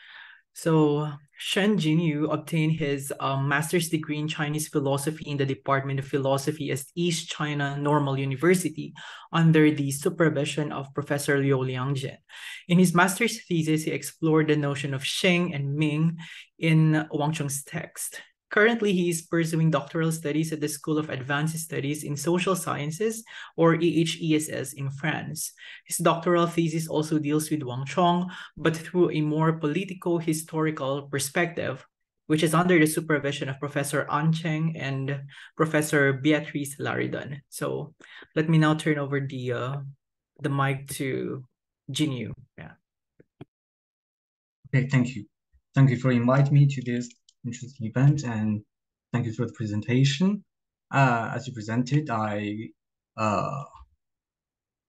So Shen Jingyu obtained his master's degree in Chinese philosophy in the Department of Philosophy at East China Normal University under the supervision of Professor Liu Liangjin. In his master's thesis, he explored the notion of Sheng and Ming in Wang Chong's text. Currently, he is pursuing doctoral studies at the School of Advanced Studies in Social Sciences, or EHESS in France. His doctoral thesis also deals with Wang Chong, but through a more politico-historical perspective, which is under the supervision of Professor An Cheng and Professor Beatrice Laridon. So let me now turn over the mic to Jingyu. Yeah. Okay, thank you. Thank you for inviting me to this interesting event, and thank you for the presentation. As you presented, I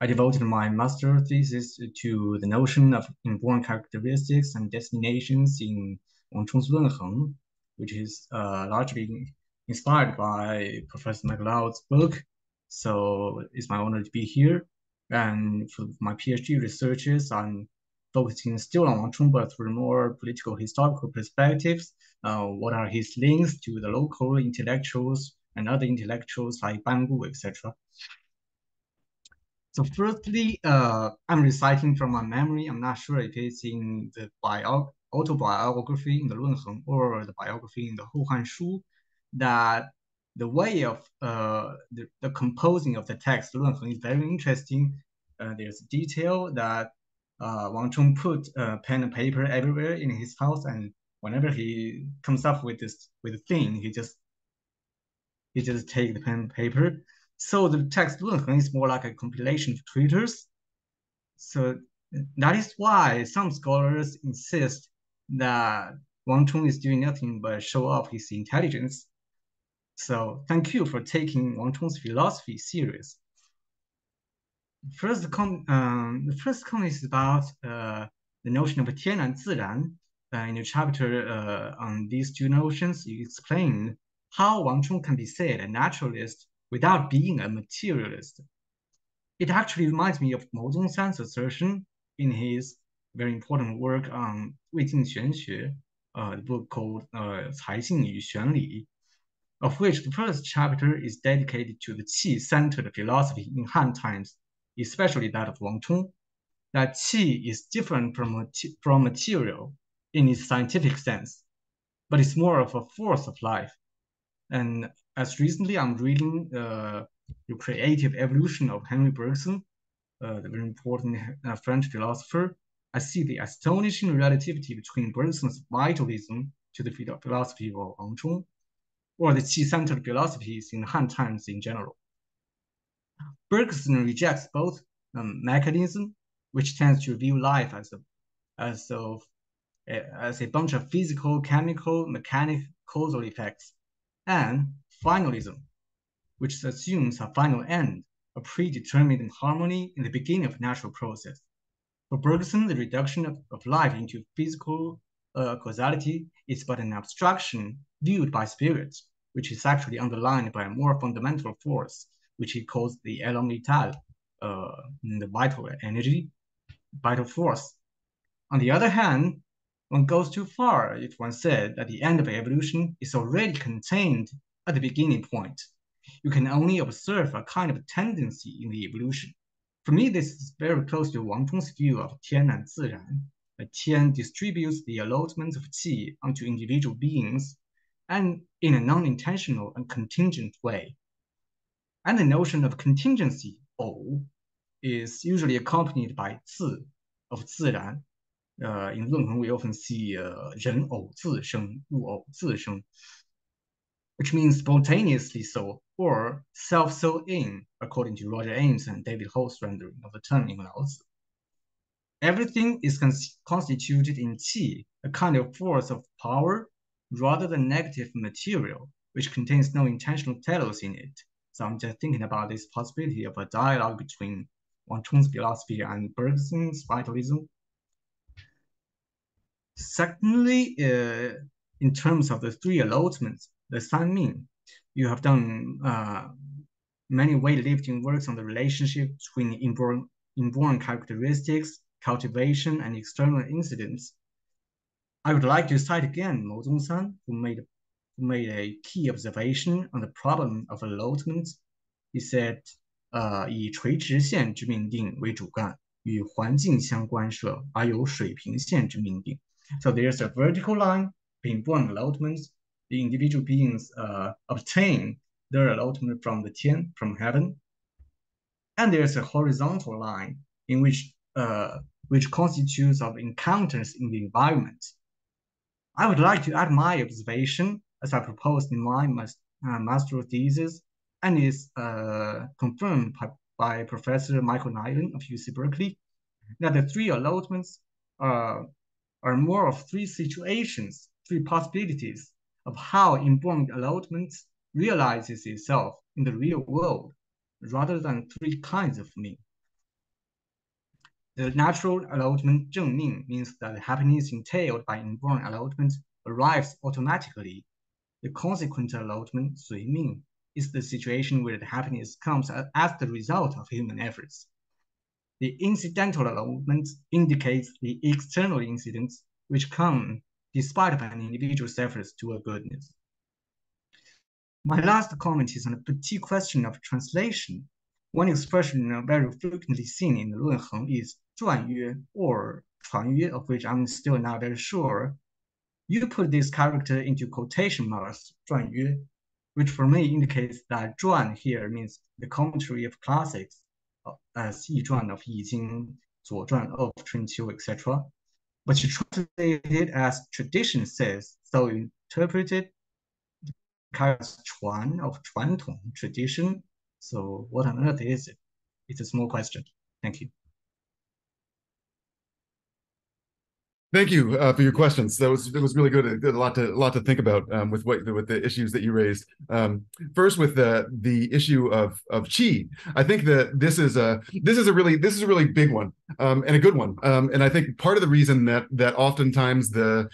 devoted my master thesis to the notion of inborn characteristics and destinations in Wang Chong's Lunheng, which is largely inspired by Professor McLeod's book. So it's my honor to be here. And for my PhD researches, I'm focusing still on Wang Chong, but through more political historical perspectives. What are his links to the local intellectuals and other intellectuals like Ban Gu, etc. So firstly, I'm reciting from my memory. I'm not sure if it's in the autobiography in the Lunheng or the biography in the Houhan Shu, that the way of the composing of the text Lunheng is very interesting. There's detail that Wang Chong put pen and paper everywhere in his house, and whenever he comes up with a thing, he just take the pen and paper. So the text Lunheng is more like a compilation of treatises. So that is why some scholars insist that Wang Chong is doing nothing but show off his intelligence. So thank you for taking Wang Chong's philosophy serious. The first comment is about the notion of 天然自然. in your chapter on these two notions, you explained how Wang Chong can be said a naturalist without being a materialist. It actually reminds me of Mou Zongsan's assertion in his very important work on 魏晋玄学, the book called 才性与玄理, of which the first chapter is dedicated to the qi-centered philosophy in Han times, especially that of Wang Chong, that qi is different from material in its scientific sense, but it's more of a force of life. And as recently I'm reading The Creative Evolution of Henry Bergson, the very important French philosopher, I see the astonishing relativity between Bergson's vitalism to the philosophy of Wang Chong, or the qi-centered philosophies in Han times in general. Bergson rejects both mechanism, which tends to view life as a bunch of physical, chemical, mechanical causal effects, and finalism, which assumes a final end, a predetermined harmony in the beginning of natural process. For Bergson, the reduction of life into physical causality is but an abstraction viewed by spirits, which is actually underlined by a more fundamental force, which he calls the élan vital, the vital energy, vital force. On the other hand, one goes too far if one said that the end of evolution is already contained at the beginning point. You can only observe a kind of tendency in the evolution. For me, this is very close to Wang Chong's view of Tian and Ziran. Tian distributes the allotments of qi onto individual beings, and in a non-intentional and contingent way. And the notion of contingency, 偶, is usually accompanied by 自 of 自然. In 论衡 we often see 人偶自生, 物偶自生, which means spontaneously so, or self-so in, according to Roger Ames and David Hall's rendering of the term in Laozi. Everything is constituted in qi, a kind of force of power, rather than negative material, which contains no intentional telos in it. So I'm just thinking about this possibility of a dialogue between Wang Chong's philosophy and Bergson's vitalism. Secondly, in terms of the three allotments, the Sanmin, you have done many weightlifting works on the relationship between inborn characteristics, cultivation, and external incidents. I would like to cite again Mou Zongsan, who made a key observation on the problem of allotment. He said, 以垂直线之命定为主干，与环境相关涉，而有水平线之命定。So there's a vertical line being born allotments. The individual beings obtain their allotment from the Tian, from heaven. And there's a horizontal line in which constitutes of encounters in the environment. I would like to add my observation, as I proposed in my master thesis, and is confirmed by Professor Michael Nyland of UC Berkeley, that the three allotments are more of three situations, three possibilities of how inborn allotments realizes itself in the real world, rather than three kinds of me. The natural allotment 正命 means that the happiness entailed by inborn allotment arrives automatically. The consequent allotment 随命 is the situation where the happiness comes as the result of human efforts. The incidental allotment indicates the external incidents which come despite of an individual's efforts toward goodness. My last comment is on the petite question of translation. One expression very frequently seen in the 论衡 is 传约 or 传约, of which I'm still not very sure. You put this character into quotation marks, 传约, which for me indicates that 传 here means the commentary of classics, as 易传 of 易经, 左传 of 春秋, etc. But you translate it as tradition says, so you interpret it as 传 of 传统, tradition. So what on earth is it? It's a small question. Thank you. Thank you for your questions. That was really good. A lot to think about with the issues that you raised. First, with the issue of qi, I think that this is a really big one and a good one. And I think part of the reason that oftentimes the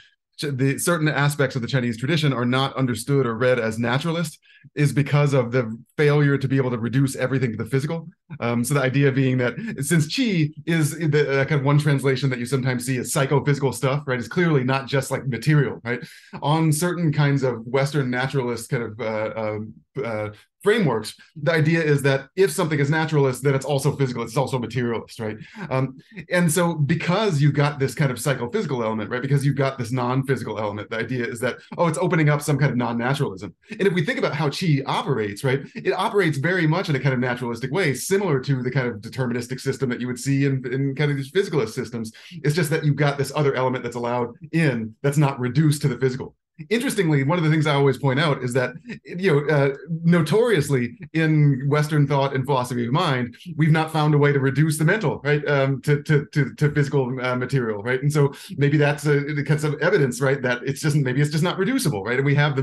certain aspects of the Chinese tradition are not understood or read as naturalist is because of the failure to be able to reduce everything to the physical. So the idea being that since qi is the kind of one translation that you sometimes see as psychophysical stuff, right, is clearly not just like material, right? On certain kinds of Western naturalist kind of frameworks, the idea is that if something is naturalist, then it's also physical, it's also materialist, right? And so because you got this kind of psychophysical element, right, because you've got this non-physical element, the idea is that, oh, it's opening up some kind of non-naturalism. And if we think about how qi operates, right, it operates very much in a kind of naturalistic way, similar to the kind of deterministic system that you would see in kind of these physicalist systems. It's just that you've got this other element that's allowed in that's not reduced to the physical. Interestingly, one of the things I always point out is that, notoriously in Western thought and philosophy of mind, we've not found a way to reduce the mental, right, to physical material, right? And so maybe that's some evidence, right, that it's just not reducible, right? And we have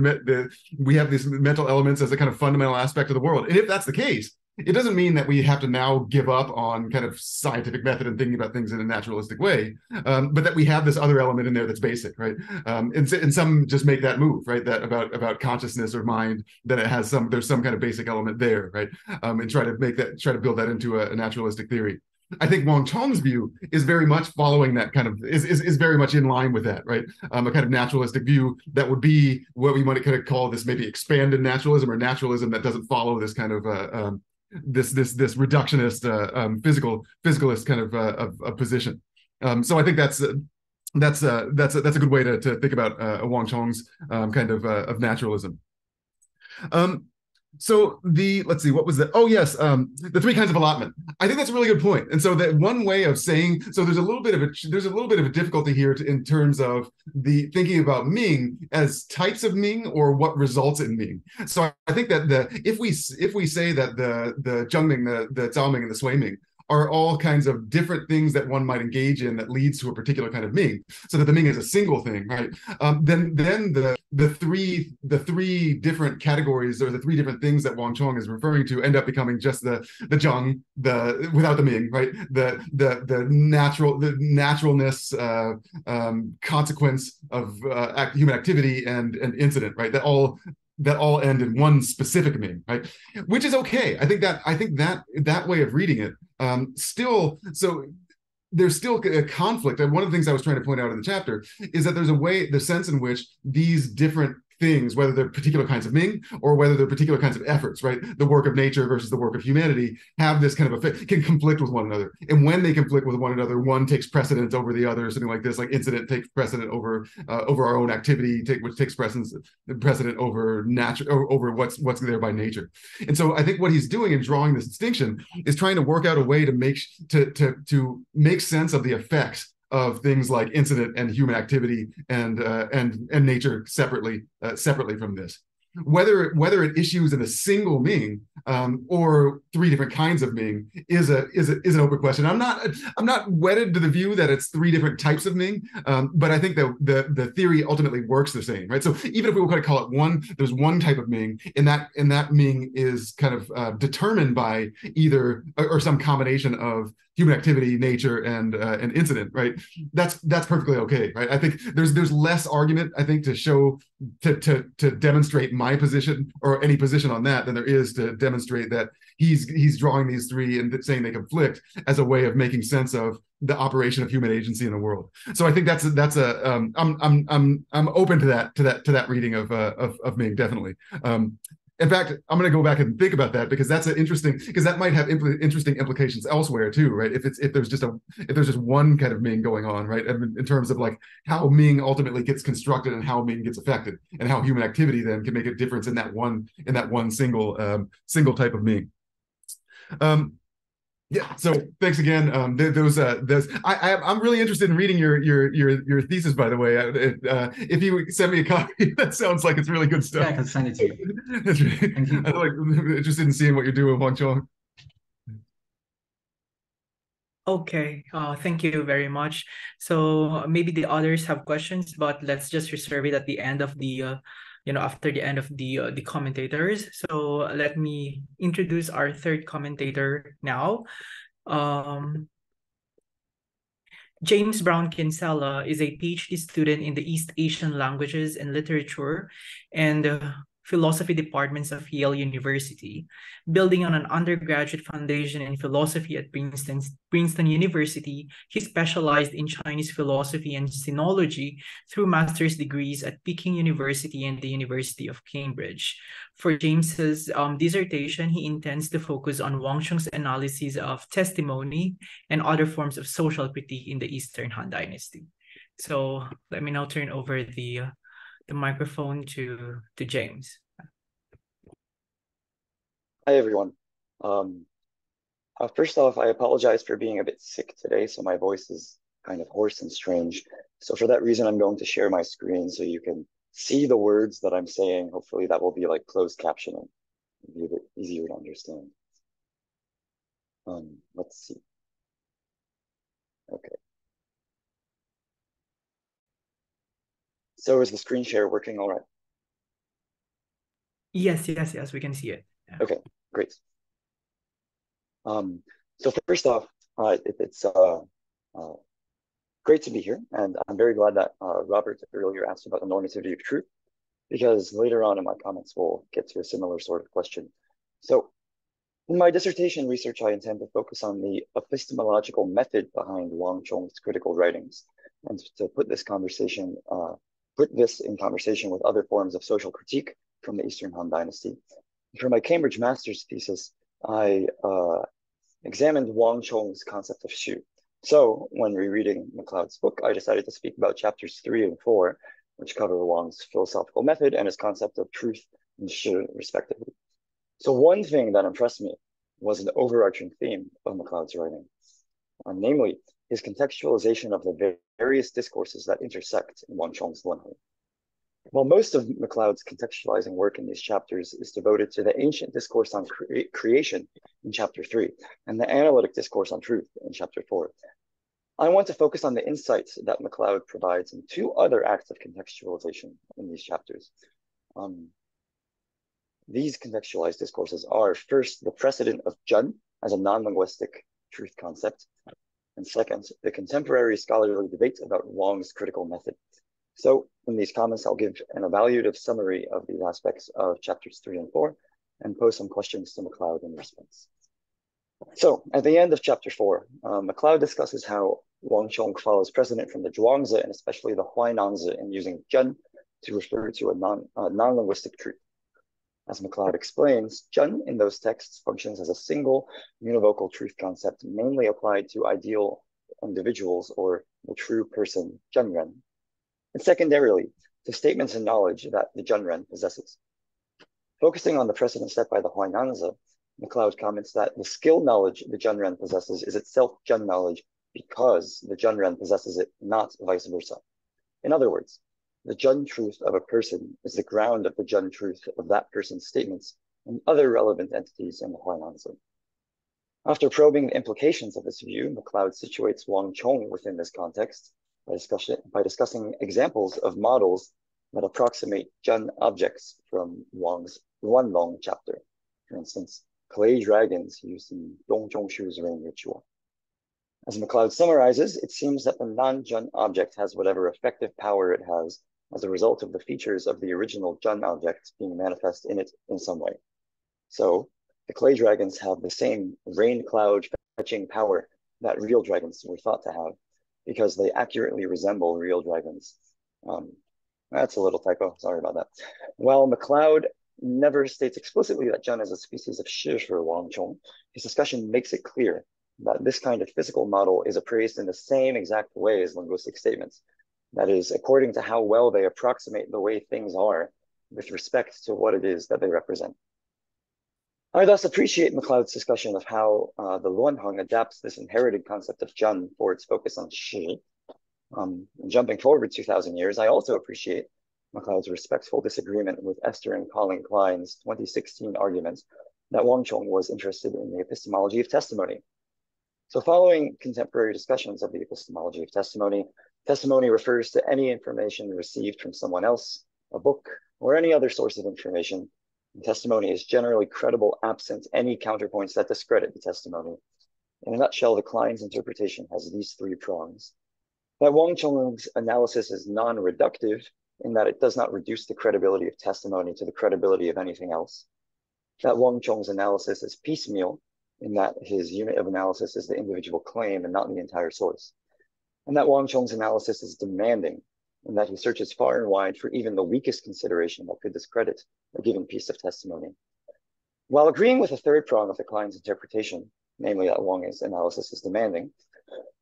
we have these mental elements as a kind of fundamental aspect of the world. And if that's the case, it doesn't mean that we have to now give up on kind of scientific method and thinking about things in a naturalistic way, but that we have this other element in there that's basic, right? And some just make that move, right? That about consciousness or mind, that there's some kind of basic element there, right? And try to build that into a naturalistic theory. I think Wang Chong's view is very much following that kind of is very much in line with that, right? A kind of naturalistic view that would be what we might kind of call this maybe expanded naturalism, or naturalism that doesn't follow this kind of this reductionist physicalist kind of position. So I think that's a good way to think about Wang Chong's kind of naturalism. So let's see, what was that? Oh yes, the three kinds of allotment. I think that's a really good point. And so that one way of saying, so there's a little bit of a difficulty here in terms of the thinking about Ming as types of Ming or what results in Ming. So I think that if we say that the Zhengming, the Zaoming, and the Suiming are all kinds of different things that one might engage in that leads to a particular kind of Ming, so that the Ming is a single thing, right? Then the three different categories, or the three different things that Wang Chong is referring to, end up becoming just the Zheng, without the Ming, right? The naturalness, consequence of human activity and incident, right? That all end in one specific Ming, right? Which is okay. I think that way of reading it still, so there's still a conflict. And one of the things I was trying to point out in the chapter is that there's the sense in which these different things, whether they're particular kinds of Ming or whether they're particular kinds of efforts, right? The work of nature versus the work of humanity have this kind of effect, can conflict with one another. And when they conflict with one another, one takes precedence over the other, something like this, like incident takes precedent over our own activity, which takes precedent over over what's there by nature. And so I think what he's doing in drawing this distinction is trying to work out a way to make sense of the effects of things like incident and human activity and nature separately from this. Whether it issues in a single Ming or three different kinds of Ming is an open question. I'm not wedded to the view that it's three different types of Ming, but I think that the theory ultimately works the same, right? So even if we were going to call it there's one type of Ming, and that Ming is kind of determined by either or some combination of human activity, nature, and incident, right? That's perfectly okay, right? I think there's less argument, I think, to show to demonstrate my position or any position on that than there is to demonstrate that he's drawing these three and saying they conflict as a way of making sense of the operation of human agency in the world. So I think I'm open to that reading of Ming, definitely. In fact, I'm going to go back and think about that, because because that might have interesting implications elsewhere too, right? If there's just one kind of Ming going on, right? In terms of like how Ming ultimately gets constructed and how Ming gets affected, and how human activity then can make a difference in that one single type of Ming. Yeah. So thanks again. I'm really interested in reading your thesis, by the way. If you send me a copy, that sounds like it's really good stuff. Yeah, I can send it to you. That's right. Thank you. I'm interested in seeing what you're doing with Wang Chong. Okay, thank you very much. So maybe the others have questions, but let's just reserve it at the end of the, after the end of the commentators. So let me introduce our third commentator now. James Brown-Kinsella is a PhD student in the East Asian Languages and Literature and Philosophy departments of Yale University. Building on an undergraduate foundation in philosophy at Princeton University, he specialized in Chinese philosophy and sinology through master's degrees at Peking University and the University of Cambridge. For James's dissertation, he intends to focus on Wang Chong's analysis of testimony and other forms of social critique in the Eastern Han Dynasty. So let me now turn over the microphone to James. Hi, everyone. First off, I apologize for being a bit sick today, so my voice is kind of hoarse and strange. So for that reason, I'm going to share my screen so you can see the words that I'm saying. Hopefully that will be like closed captioning. It'll be a bit easier to understand. Let's see. Okay. So is the screen share working all right? Yes, we can see it. Yeah. Okay, great. So first off, it's great to be here, and I'm very glad that Robert earlier asked about the normativity of truth, because later on in my comments we'll get to a similar sort of question. So in my dissertation research, I intend to focus on the epistemological method behind Wang Chong's critical writings, and to put this in conversation with other forms of social critique from the Eastern Han Dynasty. For my Cambridge master's thesis, I examined Wang Chong's concept of Shu. So when rereading McLeod's book, I decided to speak about chapters 3 and 4, which cover Wang's philosophical method and his concept of truth and Shu, respectively. So one thing that impressed me was an overarching theme of McLeod's writing, namely his contextualization of the various discourses that intersect in Wang Chong's Luanheng. While most of McLeod's contextualizing work in these chapters is devoted to the ancient discourse on creation in chapter 3 and the analytic discourse on truth in chapter 4, I want to focus on the insights that McLeod provides in two other acts of contextualization in these chapters. These contextualized discourses are, first, the precedent of Zhen as a non-linguistic truth concept, and second, the contemporary scholarly debate about Wang's critical method. So in these comments, I'll give an evaluative summary of these aspects of chapters 3 and 4 and pose some questions to McLeod in response. So at the end of chapter 4, McLeod discusses how Wang Chong follows precedent from the Zhuangzi and especially the Huainanzi in using Zhen to refer to a non-linguistic truth. As McLeod explains, Zhen in those texts functions as a single univocal truth concept mainly applied to ideal individuals or the true person, Zhenren, and secondarily to statements and knowledge that the Zhenren possesses. Focusing on the precedent set by the Huainanzi, McLeod comments that the skill knowledge the Zhenren possesses is itself Zhen knowledge because the Zhenren possesses it, not vice versa. In other words, the Zhen truth of a person is the ground of the Zhen truth of that person's statements and other relevant entities in the Huainanzi. After probing the implications of this view, McLeod situates Wang Chong within this context by discussing examples of models that approximate Zhen objects from Wang's Luanlong chapter. For instance, clay dragons used in Dong Zhongshu's rain ritual. As McLeod summarizes, it seems that the non-Zhen object has whatever effective power it has as a result of the features of the original Zhen object being manifest in it in some way. So the clay dragons have the same rain cloud fetching power that real dragons were thought to have because they accurately resemble real dragons. That's a little typo, sorry about that. While McLeod never states explicitly that Zhen is a species of Shi for Wang Chong, his discussion makes it clear that this kind of physical model is appraised in the same exact way as linguistic statements. That is, according to how well they approximate the way things are with respect to what it is that they represent. I thus appreciate McLeod's discussion of how the Luanheng adapts this inherited concept of Zhen for its focus on Shi. Jumping forward 2,000 years, I also appreciate McLeod's respectful disagreement with Esther and Colin Klein's 2016 argument that Wang Chong was interested in the epistemology of testimony. So following contemporary discussions of the epistemology of testimony, testimony refers to any information received from someone else, a book, or any other source of information. And testimony is generally credible absent any counterpoints that discredit the testimony. In a nutshell, the Klein's interpretation has these three prongs. That Wang Chong's analysis is non-reductive in that it does not reduce the credibility of testimony to the credibility of anything else. That Wang Chong's analysis is piecemeal in that his unit of analysis is the individual claim and not the entire source. And that Wang Chong's analysis is demanding in that he searches far and wide for even the weakest consideration that could discredit a given piece of testimony. While agreeing with the third prong of the Klein's interpretation, namely that Wang's analysis is demanding,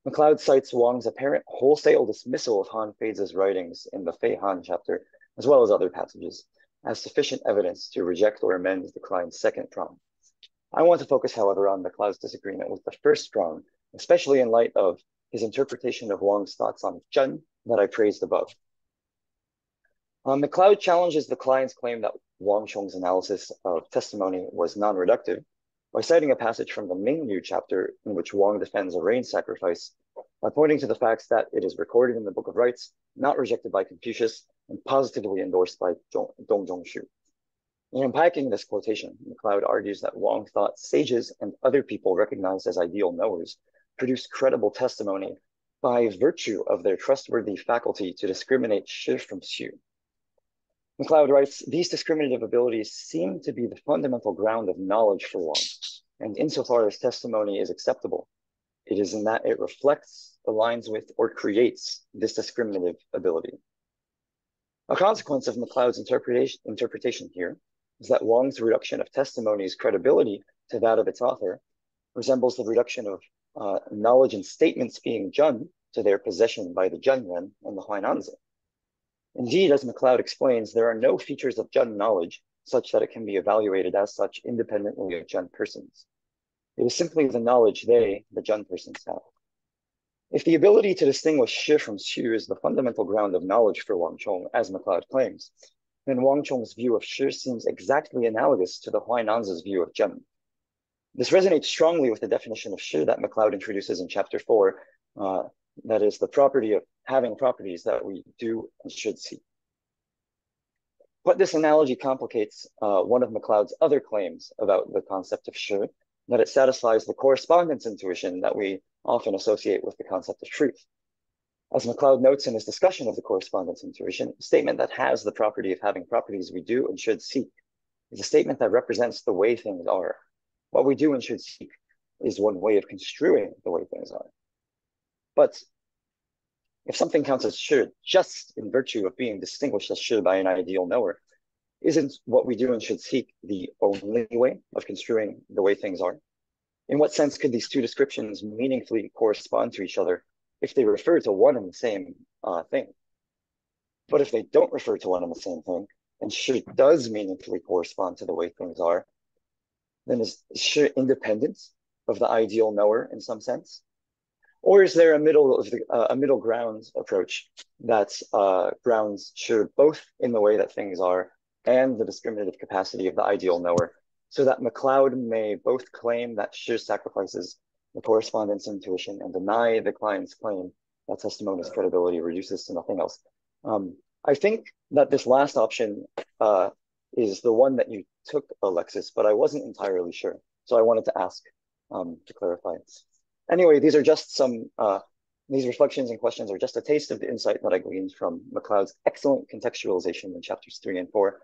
McLeod cites Wang's apparent wholesale dismissal of Han Fei's writings in the Fei Han chapter, as well as other passages, as sufficient evidence to reject or amend the Klein's second prong. I want to focus, however, on McLeod's disagreement with the first prong, especially in light of his interpretation of Wang's thoughts on Zhen that I praised above. McLeod challenges the Klein's claim that Wang Chong's analysis of testimony was non-reductive by citing a passage from the Mingyu chapter in which Wang defends a rain sacrifice by pointing to the facts that it is recorded in the Book of Rites, not rejected by Confucius, and positively endorsed by Dong Zhongshu. In unpacking this quotation, McLeod argues that Wang thought sages and other people recognized as ideal knowers produce credible testimony by virtue of their trustworthy faculty to discriminate shi from xu. McLeod writes, these discriminative abilities seem to be the fundamental ground of knowledge for Wang, and insofar as testimony is acceptable, it is in that it reflects, aligns with, or creates this discriminative ability. A consequence of McLeod's interpretation here is that Wang's reduction of testimony's credibility to that of its author resembles the reduction of knowledge and statements being Zhen to their possession by the Zhenren and the Huainanzi. Indeed, as McLeod explains, there are no features of Zhen knowledge such that it can be evaluated as such independently of Zhen persons. It is simply the knowledge they, the Zhen persons, have. If the ability to distinguish shi from xu is the fundamental ground of knowledge for Wang Chong, as McLeod claims, then Wang Chong's view of shi seems exactly analogous to the Huainanzi's view of Zhen. This resonates strongly with the definition of shi that McLeod introduces in chapter 4, that is the property of having properties that we do and should seek. But this analogy complicates one of McLeod's other claims about the concept of shi, that it satisfies the correspondence intuition that we often associate with the concept of truth. As McLeod notes in his discussion of the correspondence intuition, a statement that has the property of having properties we do and should seek is a statement that represents the way things are. What we do and should seek is one way of construing the way things are. But if something counts as shi just in virtue of being distinguished as shi by an ideal knower, isn't what we do and should seek the only way of construing the way things are? In what sense could these two descriptions meaningfully correspond to each other if they refer to one and the same thing? But if they don't refer to one and the same thing, and shi does meaningfully correspond to the way things are, then is shi independent of the ideal knower in some sense? Or is there a middle ground approach that grounds shi both in the way that things are and the discriminative capacity of the ideal knower, so that McLeod may both claim that shi sacrifices the correspondence intuition and deny the client's claim that testimony's credibility reduces to nothing else? I think that this last option is the one that you took, Alexis, but I wasn't entirely sure. So I wanted to ask to clarify. Anyway, these are just some, these reflections and questions are just a taste of the insight that I gleaned from McLeod's excellent contextualization in chapters 3 and 4.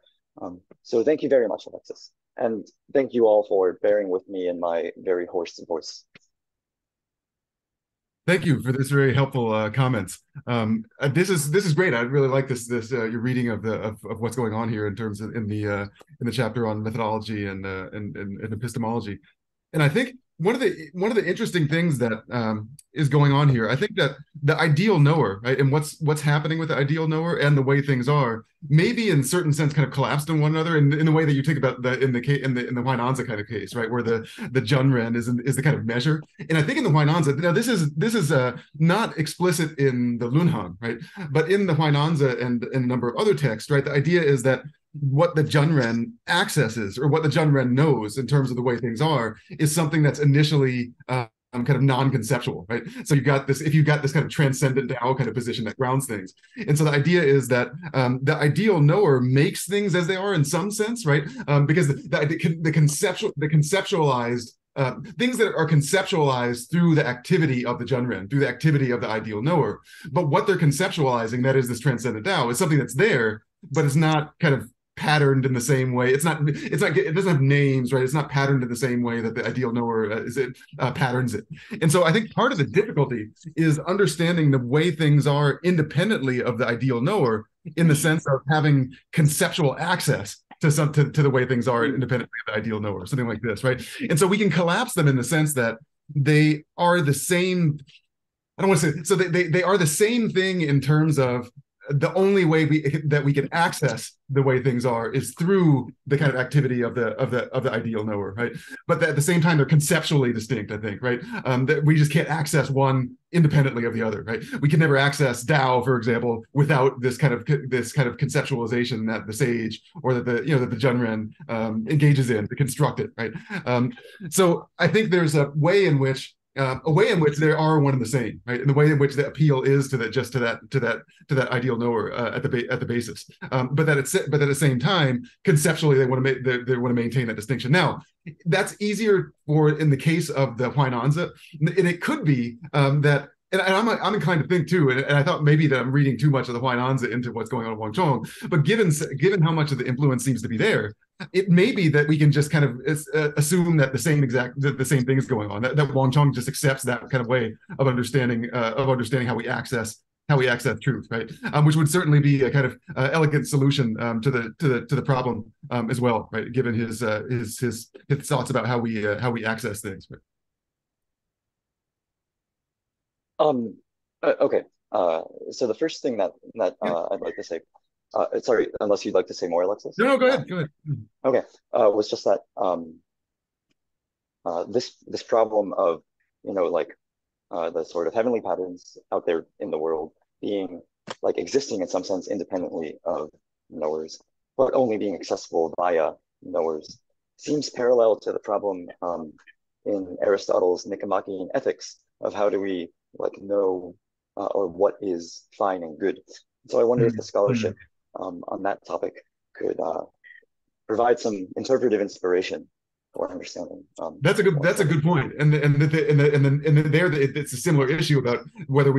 So thank you very much, Alexis. And thank you all for bearing with me in my very hoarse voice. Thank you for this very helpful comments. This is great. I really like this your reading of what's going on here in terms of in the chapter on methodology and epistemology. And I think one of the interesting things that is going on here, I think that the ideal knower, right, and what's happening with the ideal knower and the way things are, maybe in certain sense kind of collapsed in one another in the way that you think about in the Huainanzi kind of case, right, where the Zhenren is the kind of measure. And I think in the Huainanzi, now this is not explicit in the Lunhan, right, but in the Huainanzi and a number of other texts, right, the idea is that what the Zhenren accesses or what the Zhenren knows in terms of the way things are is something that's initially kind of non-conceptual, right? So you've got this, if you've got this kind of transcendent Dao kind of position that grounds things. And so the idea is that the ideal knower makes things as they are in some sense, right? Because the conceptualized things that are conceptualized through the activity of the Zhenren, through the activity of the ideal knower. But what they're conceptualizing, that is this transcendent Dao, is something that's there, but it's not kind of patterned in the same way. It doesn't have names, right? It's not patterned in the same way that the ideal knower patterns it. And so I think part of the difficulty is understanding the way things are independently of the ideal knower, in the sense of having conceptual access to the way things are independently of the ideal knower, something like this, right? And so we can collapse them in the sense that they are the same. I don't want to say so. They are the same thing in terms of the only way that we can access the way things are is through the kind of activity of the ideal knower, right? But at the same time, they're conceptually distinct, I think, right? That we just can't access one independently of the other, right? We can never access Dao, for example, without this kind of conceptualization that the sage or that the Zhenren engages in to construct it, right? So I think there's a way in which they are one and the same, right? And the way in which the appeal is to that ideal knower at the basis, but at the same time, conceptually they want to maintain that distinction. Now, that's easier in the case of the Huainanzi, and it could be that. And I'm inclined to think too, and I thought maybe that I'm reading too much of the Huainanzi into what's going on in Wang Chong. But given how much of the influence seems to be there, it may be that we can just kind of assume that the same thing is going on. That Wang Chong just accepts that kind of way of understanding how we access truth, right? Which would certainly be a kind of elegant solution to the problem as well, right? Given his thoughts about how we access things. Right? Okay. So the first thing that I'd like to say, sorry, unless you'd like to say more, Alexis. No, go ahead. Go ahead. Okay. Was just that this problem of the sort of heavenly patterns out there in the world being existing in some sense independently of knowers, but only being accessible via knowers, seems parallel to the problem in Aristotle's Nicomachean Ethics of how do we know or what is fine and good. So I wonder if the scholarship on that topic could provide some interpretive inspiration for understanding. That's a good point, and there it's a similar issue about whether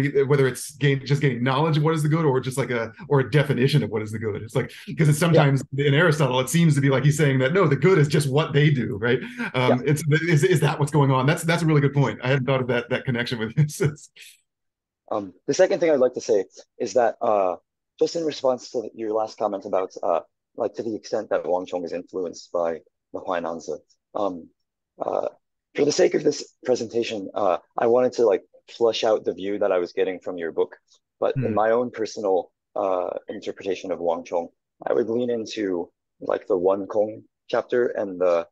it's just gaining knowledge of what is the good, or just a definition of what is the good. It's because it's sometimes in Aristotle it seems to be like he's saying that no, the good is just what they do, right? Is that what's going on? That's a really good point. I hadn't thought of that connection with this. The second thing I'd like to say is that just in response to your last comment about to the extent that Wang Chong is influenced by the Huainanzi, for the sake of this presentation, I wanted to flush out the view that I was getting from your book. But in my own personal interpretation of Wang Chong, I would lean into the Wen Kong chapter and I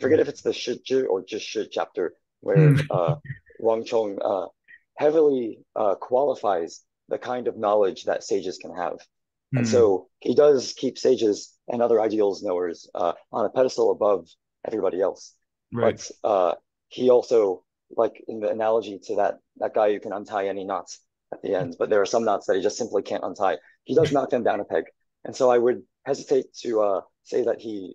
forget if it's the Shi Zhi or just Shi chapter, where Wang Chong heavily qualifies the kind of knowledge that sages can have. And so he does keep sages and other ideals knowers on a pedestal above everybody else. Right. But he also, in the analogy to that guy who can untie any knots at the end, but there are some knots that he just simply can't untie. He does knock them down a peg. And so I would hesitate to say that he,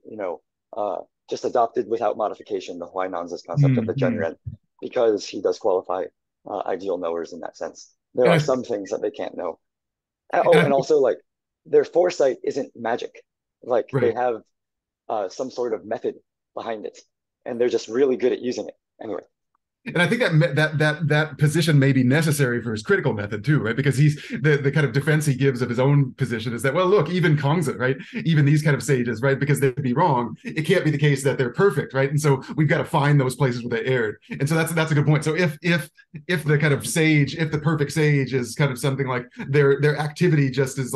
just adopted without modification the Huainanzi's concept of the Zhenren, because he does qualify ideal knowers in that sense. There are some things that they can't know. And also their foresight isn't magic. They have some sort of method behind it, and they're just really good at using it anyway. And I think that position may be necessary for his critical method too, right? Because he's the kind of defense he gives of his own position is that, well, look, even Kongzi, right? Even these kind of sages, right? Because they could be wrong. It can't be the case that they're perfect, right? And so we've got to find those places where they erred. And so that's a good point. So if the kind of sage, if the perfect sage is kind of something like their activity just is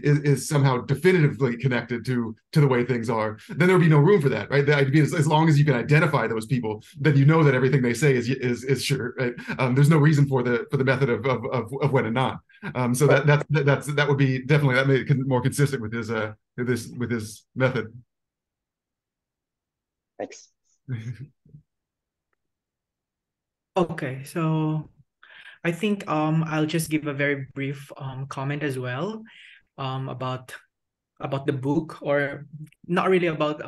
is somehow definitively connected to the way things are, then there would be no room for that, right? The idea is as long as you can identify those people, then you know that everything they say is sure, right? There's no reason for the method of when and not. So that would be definitely, that made it more consistent with his method. Thanks. Okay, so I think I'll just give a very brief comment as well about the book, or not really about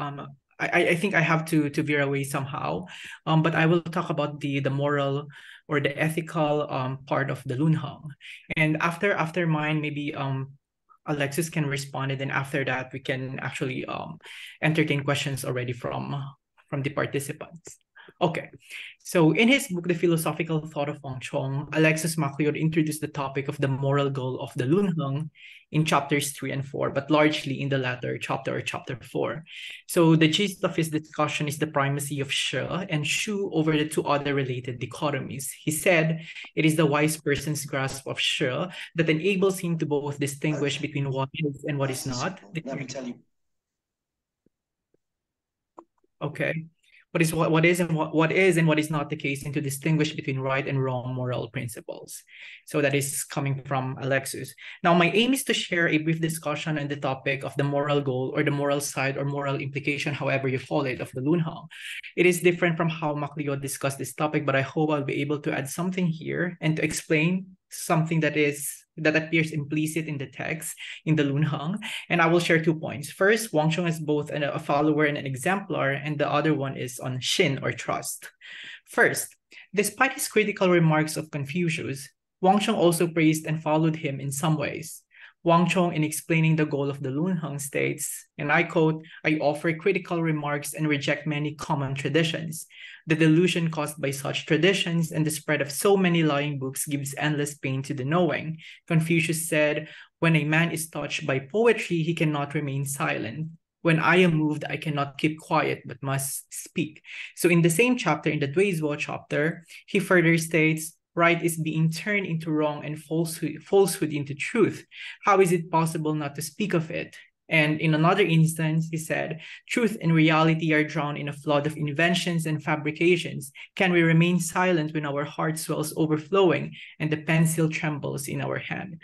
I think I have to veer away somehow, but I will talk about the moral or the ethical part of the Lunheng, and after mine, maybe Alexis can respond, and then after that we can actually entertain questions already from the participants. Okay, so in his book, The Philosophical Thought of Wang Chong, Alexis McLeod introduced the topic of the moral goal of the Lunheng in chapters 3 and 4, but largely in the latter chapter, or chapter 4. So the gist of his discussion is the primacy of Shi and Shu over the two other related dichotomies. He said it is the wise person's grasp of Shi that enables him to both distinguish between what is and what is not. Let me tell you. Okay. What is and what is not the case, and to distinguish between right and wrong moral principles. So that is coming from Alexis. Now, my aim is to share a brief discussion on the topic of the moral goal, or the moral side, or moral implication, however you call it, of the Lunheng. It is different from how McLeod discussed this topic, but I hope I'll be able to add something here and to explain something that appears implicit in the text in the Lunheng. And I will share 2 points. First, Wang Chong is both a follower and an exemplar, and the other one is on Shen, or trust. First, despite his critical remarks of Confucius, Wang Chong also praised and followed him in some ways. Wang Chong, in explaining the goal of the Lunheng, states, and I quote, "I offer critical remarks and reject many common traditions. The delusion caused by such traditions and the spread of so many lying books gives endless pain to the knowing." Confucius said, "When a man is touched by poetry, he cannot remain silent. When I am moved, I cannot keep quiet, but must speak." So in the same chapter, in the Duizhuo chapter, he further states, "Right is being turned into wrong and falsehood into truth. How is it possible not to speak of it?" And in another instance, he said, "Truth and reality are drowned in a flood of inventions and fabrications. Can we remain silent when our heart swells overflowing and the pencil trembles in our hand?"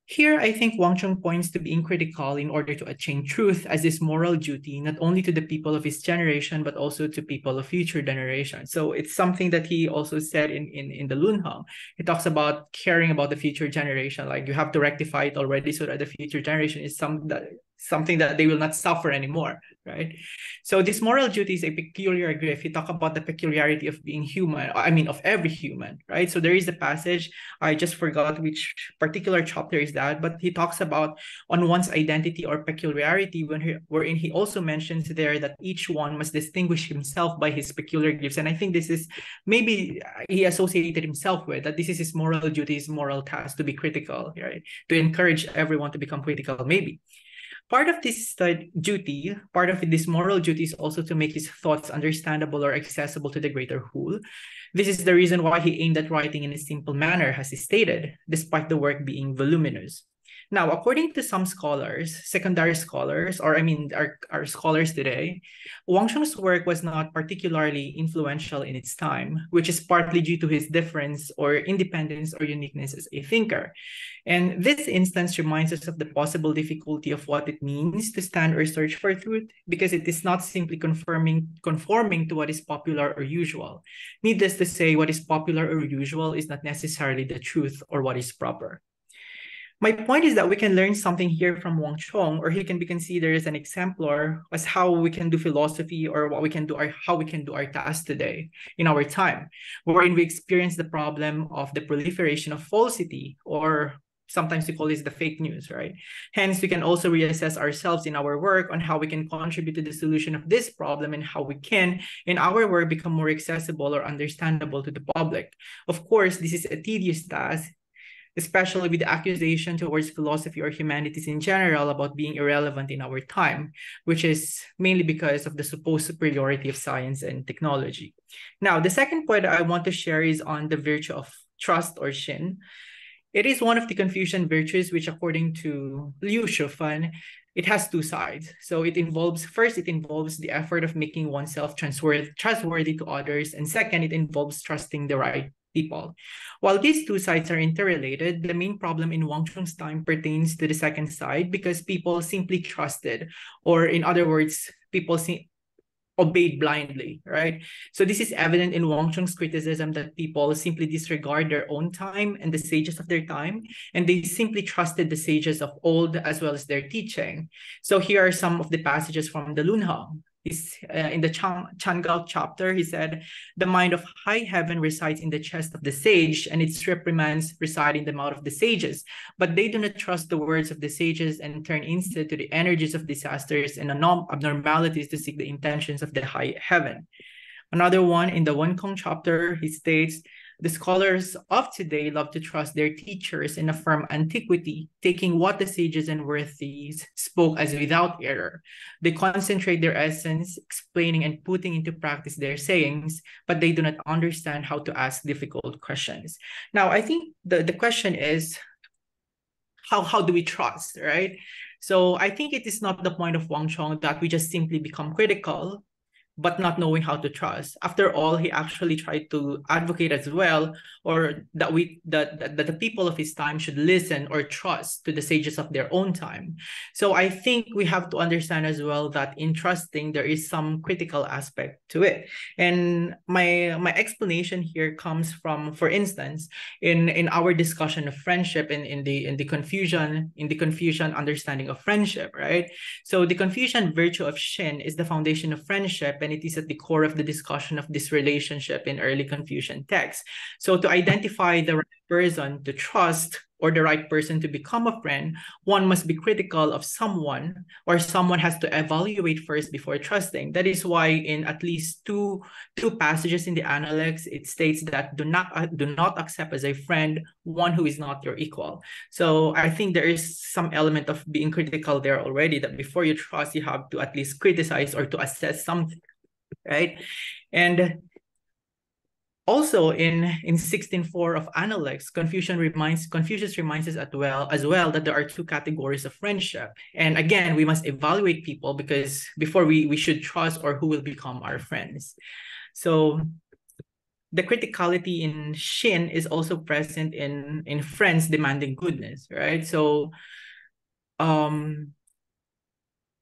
Here, I think Wang Chong points to being critical in order to attain truth as his moral duty, not only to the people of his generation, but also to people of future generations. So it's something that he also said in the Lunheng. He talks about caring about the future generation, like you have to rectify it already so that the future generation is something that they will not suffer anymore, right? So this moral duty is a peculiar gift. He talked about the peculiarity of being human, of every human, right? So there is a passage, I just forgot which particular chapter is that, but he talks about on one's identity or peculiarity, wherein he also mentions there that each one must distinguish himself by his peculiar gifts. And I think this is maybe he associated himself with, that this is his moral duty, his moral task, to be critical, right? To encourage everyone to become critical, maybe. Part of this duty, part of this moral duty, is also to make his thoughts understandable or accessible to the greater whole. This is the reason why he aimed at writing in a simple manner, as he stated, despite the work being voluminous. Now, according to some scholars, secondary scholars, or our scholars today, Wang Chong's work was not particularly influential in its time, which is partly due to his difference or independence or uniqueness as a thinker. And this instance reminds us of the possible difficulty of what it means to stand or search for truth, because it is not simply conforming to what is popular or usual. Needless to say, what is popular or usual is not necessarily the truth or what is proper. My point is that we can learn something here from Wang Chong, or he can be considered as an exemplar as how we can do philosophy, or how we can do our task today in our time, wherein we experience the problem of the proliferation of falsity, or sometimes we call this the fake news, right? Hence, we can also reassess ourselves in our work on how we can contribute to the solution of this problem, and how we can, in our work, become more accessible or understandable to the public. Of course, this is a tedious task, especially with the accusation towards philosophy or humanities in general about being irrelevant in our time, which is mainly because of the supposed superiority of science and technology. Now, the second point I want to share is on the virtue of trust, or Shen. It is one of the Confucian virtues, which according to Liu Shufan, it has two sides. So it involves the effort of making oneself trustworthy to others, and second, it involves trusting the right people. While these two sides are interrelated, the main problem in Wang Chong's time pertains to the second side, because people simply trusted, or in other words, obeyed blindly, right? So this is evident in Wang Chong's criticism that people simply disregard their own time and the sages of their time, and they simply trusted the sages of old as well as their teaching. So here are some of the passages from the Lunheng. In the Changao chapter, he said, the mind of high heaven resides in the chest of the sage, and its reprimands reside in the mouth of the sages. But they do not trust the words of the sages and turn instead to the energies of disasters and abnormalities to seek the intentions of the high heaven. Another one in the Wenkong chapter, he states, the scholars of today love to trust their teachers and affirm antiquity, taking what the sages and worthies spoke as without error. They concentrate their essence, explaining and putting into practice their sayings, but they do not understand how to ask difficult questions. Now, I think the question is, how do we trust, right? So I think it is not the point of Wang Chong that we just simply become critical, but not knowing how to trust. After all, he actually tried to advocate as well, or that the people of his time should listen or trust to the sages of their own time. So I think we have to understand as well that in trusting, there is some critical aspect to it. And my explanation here comes from, for instance, in our discussion of friendship, in the Confucian understanding of friendship, right? So the Confucian virtue of Shen is the foundation of friendship, and it is at the core of the discussion of this relationship in early Confucian texts. So to identify the right person to trust or the right person to become a friend, one must be critical of someone, or someone has to evaluate first before trusting. That is why in at least two passages in the Analects, it states that do not accept as a friend one who is not your equal. So I think there is some element of being critical there already, that before you trust, you have to at least criticize or to assess something, right? And also in 16.4 of Analects, Confucius reminds us as well that there are two categories of friendship. And again, we must evaluate people, because before we should trust or who will become our friends. So the criticality in Shin is also present in friends demanding goodness, right? So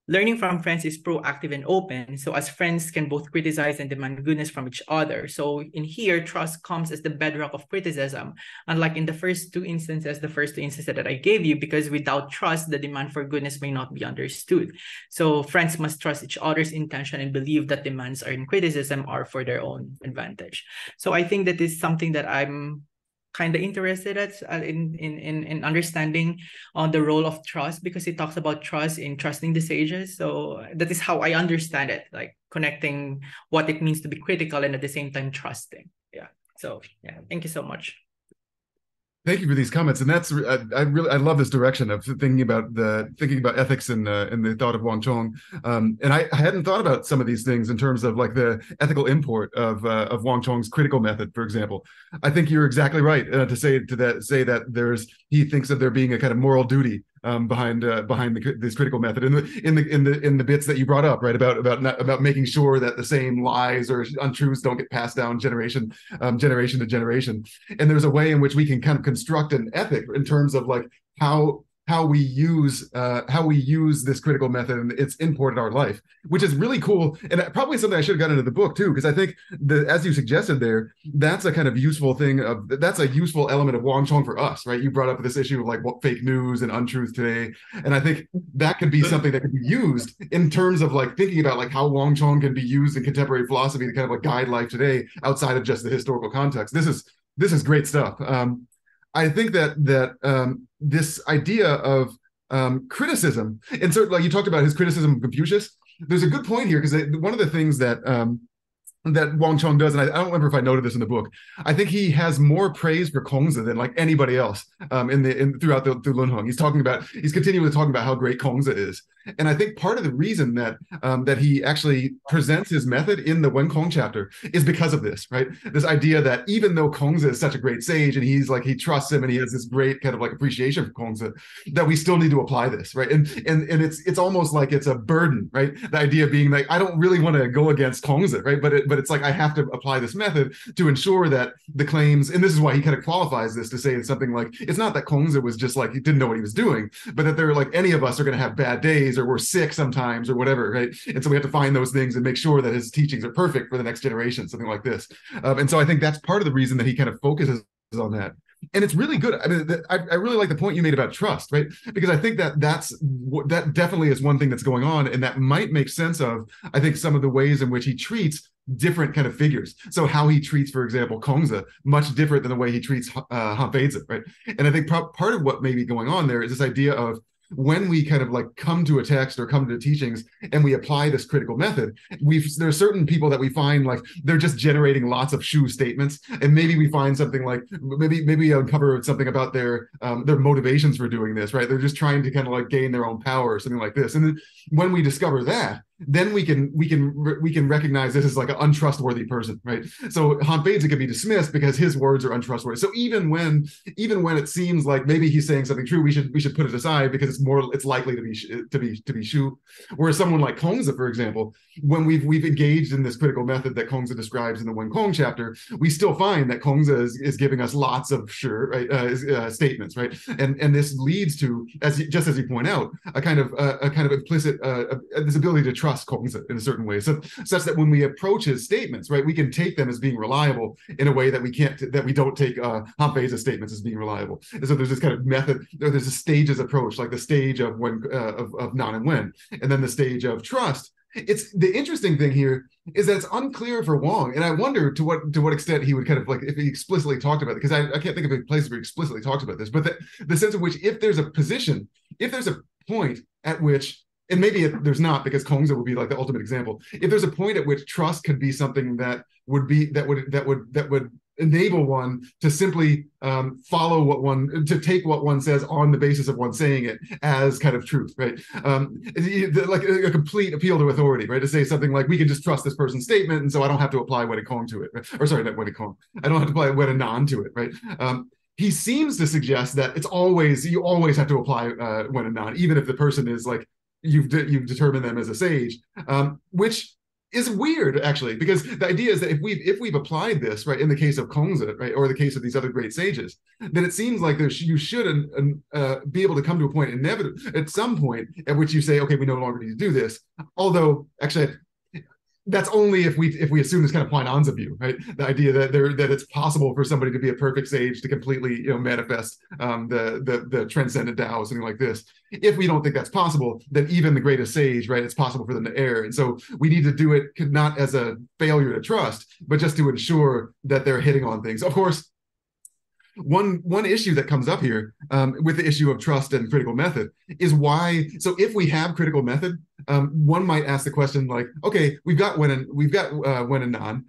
learning from friends is proactive and open. So as friends can both criticize and demand goodness from each other. So in here, trust comes as the bedrock of criticism, unlike in the first two instances that I gave you, because without trust, the demand for goodness may not be understood. So friends must trust each other's intention and believe that demands in criticism are for their own advantage. So I think that is something that I'm kind of interested in understanding on the role of trust, because it talks about trust in trusting the sages. So that is how I understand it, like connecting what it means to be critical and at the same time trusting. Yeah. So yeah, thank you so much. Thank you for these comments, and that's I love this direction of thinking about ethics and the thought of Wang Chong. And I hadn't thought about some of these things in terms of like the ethical import of Wang Chong's critical method, for example. I think you're exactly right to say that he thinks of there being a kind of moral duty behind this critical method in the bits that you brought up, right, about making sure that the same lies or untruths don't get passed down generation to generation. And there's a way in which we can kind of construct an ethic in terms of like how we use this critical method and its import in our life, which is really cool, and probably something I should have gotten into the book too, because I think as you suggested there, that's a kind of useful thing that's a useful element of Wang Chong for us, right? You brought up this issue of like what fake news and untruth today, and I think that could be something that could be used in terms of like thinking about like how Wang Chong can be used in contemporary philosophy to kind of like guide life today outside of just the historical context. This is great stuff. I think that this idea of criticism, and so like you talked about his criticism of Confucius, there's a good point here, because one of the things that Wang Chong does, and I don't remember if I noted this in the book, I think he has more praise for Kongzi than like anybody else throughout through Lunheng. He's continually talking about how great Kongzi is, and I think part of the reason that he actually presents his method in the Wenkong chapter is because of this, right? This idea that even though Kongzi is such a great sage and he trusts him and he has this great kind of like appreciation for Kongzi, that we still need to apply this, right? And it's almost like it's a burden, right? The idea being like, I don't really want to go against Kongzi, right? But but it's like I have to apply this method to ensure that the claims, and this is why he kind of qualifies this to say something like, it's not that Kongzi was just like, he didn't know what he was doing, but that they're like, any of us are going to have bad days, or we're sick sometimes, or whatever, right? And so we have to find those things and make sure that his teachings are perfect for the next generation, something like this. And so I think that's part of the reason that he kind of focuses on that. And it's really good. I mean, I really like the point you made about trust, right? Because I think that that definitely is one thing that's going on, and that might make sense of, I think, some of the ways in which he treats different kind of figures. So how he treats, for example, Kongzi, much different than the way he treats Hanfeizi, right? And I think part of what may be going on there is this idea of, when we kind of like come to a text or come to teachings and we apply this critical method, there are certain people that we find like they're just generating lots of Shu statements, and maybe we find something like maybe uncover something about their motivations for doing this, right? They're just trying to kind of like gain their own power or something like this. And then when we discover that, then we can recognize this as like an untrustworthy person, right? So Hanfeizi can be dismissed because his words are untrustworthy. So even when it seems like maybe he's saying something true, we should put it aside because it's likely to be Shu. Whereas someone like Kongzi, for example, when we've engaged in this critical method that Kongzi describes in the Wen Kong chapter, we still find that Kongzi is giving us lots of Shu, right, statements, right? And this leads to, as you point out, a kind of implicit this ability to trust Kongzi in a certain way, such that when we approach his statements, right, we can take them as being reliable in a way that we don't take Hanfeizi's statements as being reliable. And so there's this kind of method, there's a stages approach, like the stage of Nan and Wen, and then the stage of trust. It's the interesting thing here is that it's unclear for Wang, and I wonder to what extent he would kind of like, if he explicitly talked about it, because I can't think of a place where he explicitly talks about this, but the sense in which if there's a point at which, and maybe there's not, because Kongzi would be like the ultimate example. If there's a point at which trust could be something that would enable one to simply to take what one says on the basis of one saying it as kind of truth, right? Like a complete appeal to authority, right? To say something like, we can just trust this person's statement, and so I don't have to apply Wen Kong to it, right? Or sorry, not Wen Kong. I don't have to apply Wen Nan to it, right? He seems to suggest that you always have to apply Wen Nan, even if the person is like, you've determined them as a sage, which is weird, actually, because the idea is that if we've applied this, right, in the case of Kongzi, right, or the case of these other great sages, then it seems like you should be able to come to a point, at some point, at which you say, okay, we no longer need to do this. Although, actually, that's only if we assume this kind of Huainanzi view, right? The idea that it's possible for somebody to be a perfect sage, to completely manifest the transcendent Tao, or something like this. If we don't think that's possible, then even the greatest sage, right, it's possible for them to err. And so we need to do it not as a failure to trust, but just to ensure that they're hitting on things. Of course, one issue that comes up here with the issue of trust and critical method is why. So if we have critical method, one might ask the question like, okay, we've got Wen and Nan.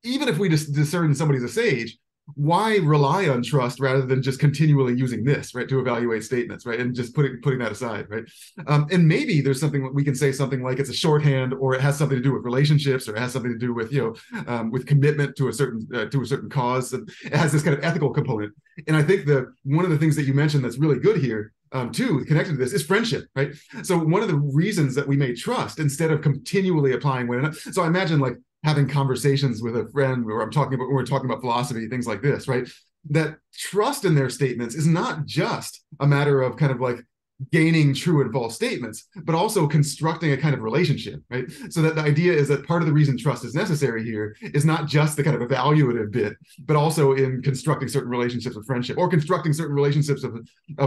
Even if we just discern somebody's a sage, why rely on trust rather than just continually using this, right, to evaluate statements, right, and just putting that aside, right? And maybe there's something we can say something like it's a shorthand, or it has something to do with relationships, or it has something to do with with commitment to a certain cause. And it has this kind of ethical component. And I think that one of the things that you mentioned that's really good here, too, connected to this, is friendship, right? So one of the reasons that we may trust instead of continually applying Wen and Nan. So I imagine like having conversations with a friend where we're talking about philosophy, things like this, right? That trust in their statements is not just a matter of kind of like gaining true and false statements, but also constructing a kind of relationship, right? So that the idea is that part of the reason trust is necessary here is not just the kind of evaluative bit, but also in constructing certain relationships of friendship, or constructing certain relationships of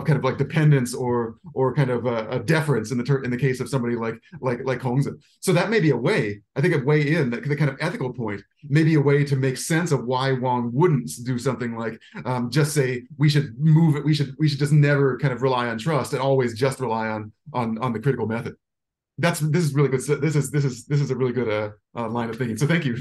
kind of like dependence or kind of a deference in the case of somebody like Kongzi. So that may be a way, I think, a way in the kind of ethical point, maybe a way to make sense of why Wang wouldn't do something like just say we should move it, we should just never kind of rely on trust and always just rely on the critical method. This is really good. This is a really good line of thinking. So thank you.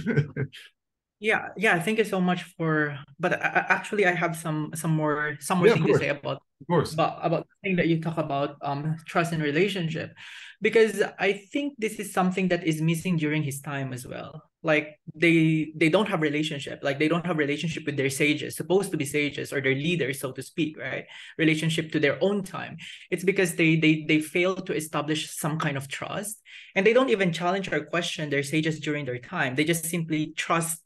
Yeah. Thank you so much for. But actually, I have some more things to say about Of course. about the thing that you talk about, trust and relationship, because I think this is something that is missing during his time as well. Like they don't have relationship, like they don't have relationship with their sages, supposed to be sages, or their leaders, so to speak, right? Relationship to their own time. It's because they fail to establish some kind of trust, and they don't even challenge or question their sages during their time. They just simply trust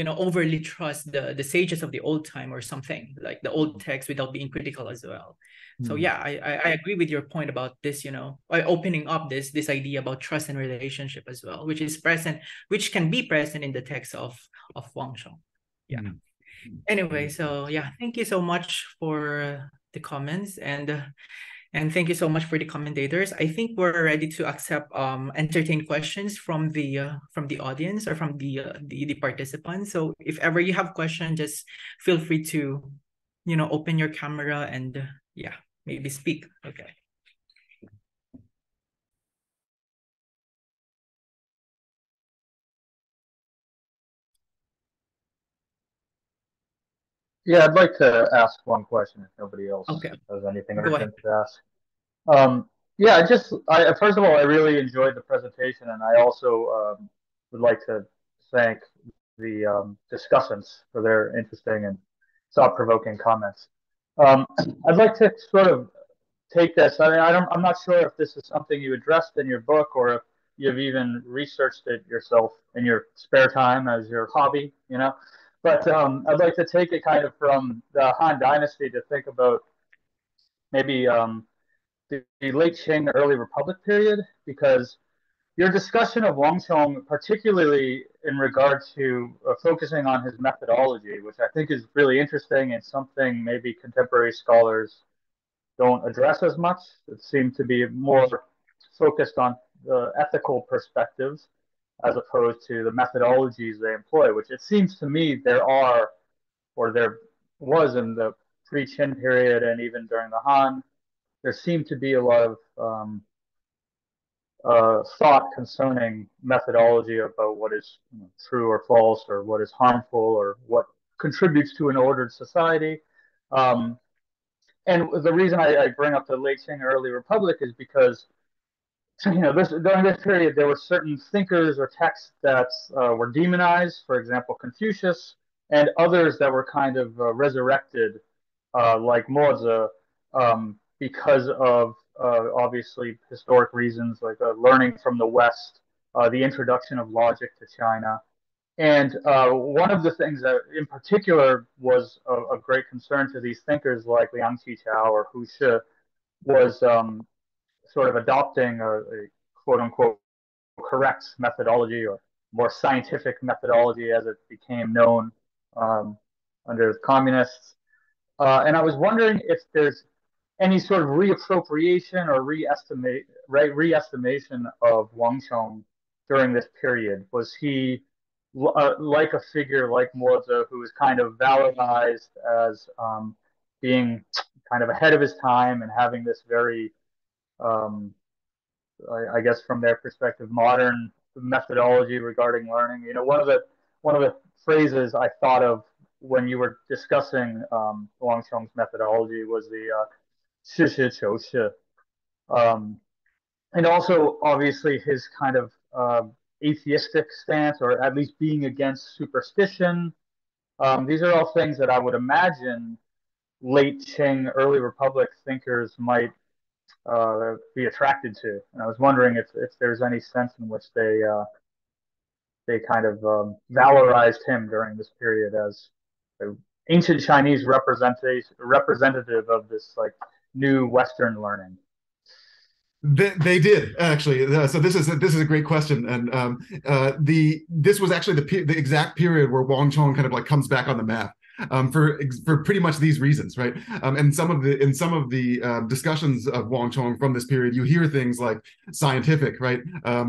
overly trust the sages of the old time, or something like the old text, without being critical as well. So yeah, I agree with your point about this, by opening up this idea about trust and relationship as well, which can be present in the text of Wang Chong. Yeah. Anyway, so yeah, thank you so much for the comments, and thank you so much for the commentators. I think we're ready to accept entertain questions from the audience, or from the participants. So if ever you have questions, just feel free to open your camera and yeah, maybe speak. Okay. Yeah, I'd like to ask one question if nobody else has anything urgent to ask. Yeah, first of all, I really enjoyed the presentation, and I also would like to thank the discussants for their interesting and thought-provoking comments. I'd like to sort of take this. I'm not sure if this is something you addressed in your book, or if you've even researched it yourself in your spare time as your hobby, But I'd like to take it kind of from the Han Dynasty to think about maybe the late Qing, early Republic period, because your discussion of Wang Chong, particularly in regard to focusing on his methodology, which I think is really interesting and something maybe contemporary scholars don't address as much. It seemed to be more focused on the ethical perspectives as opposed to the methodologies they employ, which it seems to me there was in the pre-Qin period and even during the Han, there seemed to be a lot of thought concerning methodology about what is true or false, or what is harmful, or what contributes to an ordered society. And the reason I bring up the late Qing early Republic is because during this period there were certain thinkers or texts that were demonized, for example Confucius, and others that were kind of resurrected, like Mozi, because of obviously historic reasons, like learning from the West, the introduction of logic to China. And one of the things that in particular was of great concern to these thinkers like Liang Qichao or Hu Shi was sort of adopting a quote unquote correct methodology, or more scientific methodology as it became known under the communists. And I was wondering if there's any sort of reappropriation or reestimation of Wang Chong during this period. Was he like a figure like Mozi, who was kind of valorized as being kind of ahead of his time and having this very, I guess from their perspective, modern methodology regarding learning? One of the phrases I thought of when you were discussing Wang Chong's methodology was the 实事求是, and also obviously his kind of atheistic stance, or at least being against superstition. These are all things that I would imagine late Qing, early Republic thinkers might be attracted to. And I was wondering if there's any sense in which they kind of valorized him during this period as an ancient Chinese representative of this like new Western learning. They did actually. So this is a great question, and this was actually the exact period where Wang Chong kind of like comes back on the map. For pretty much these reasons, right? And some of the discussions of Wang Chong from this period, you hear things like scientific, right?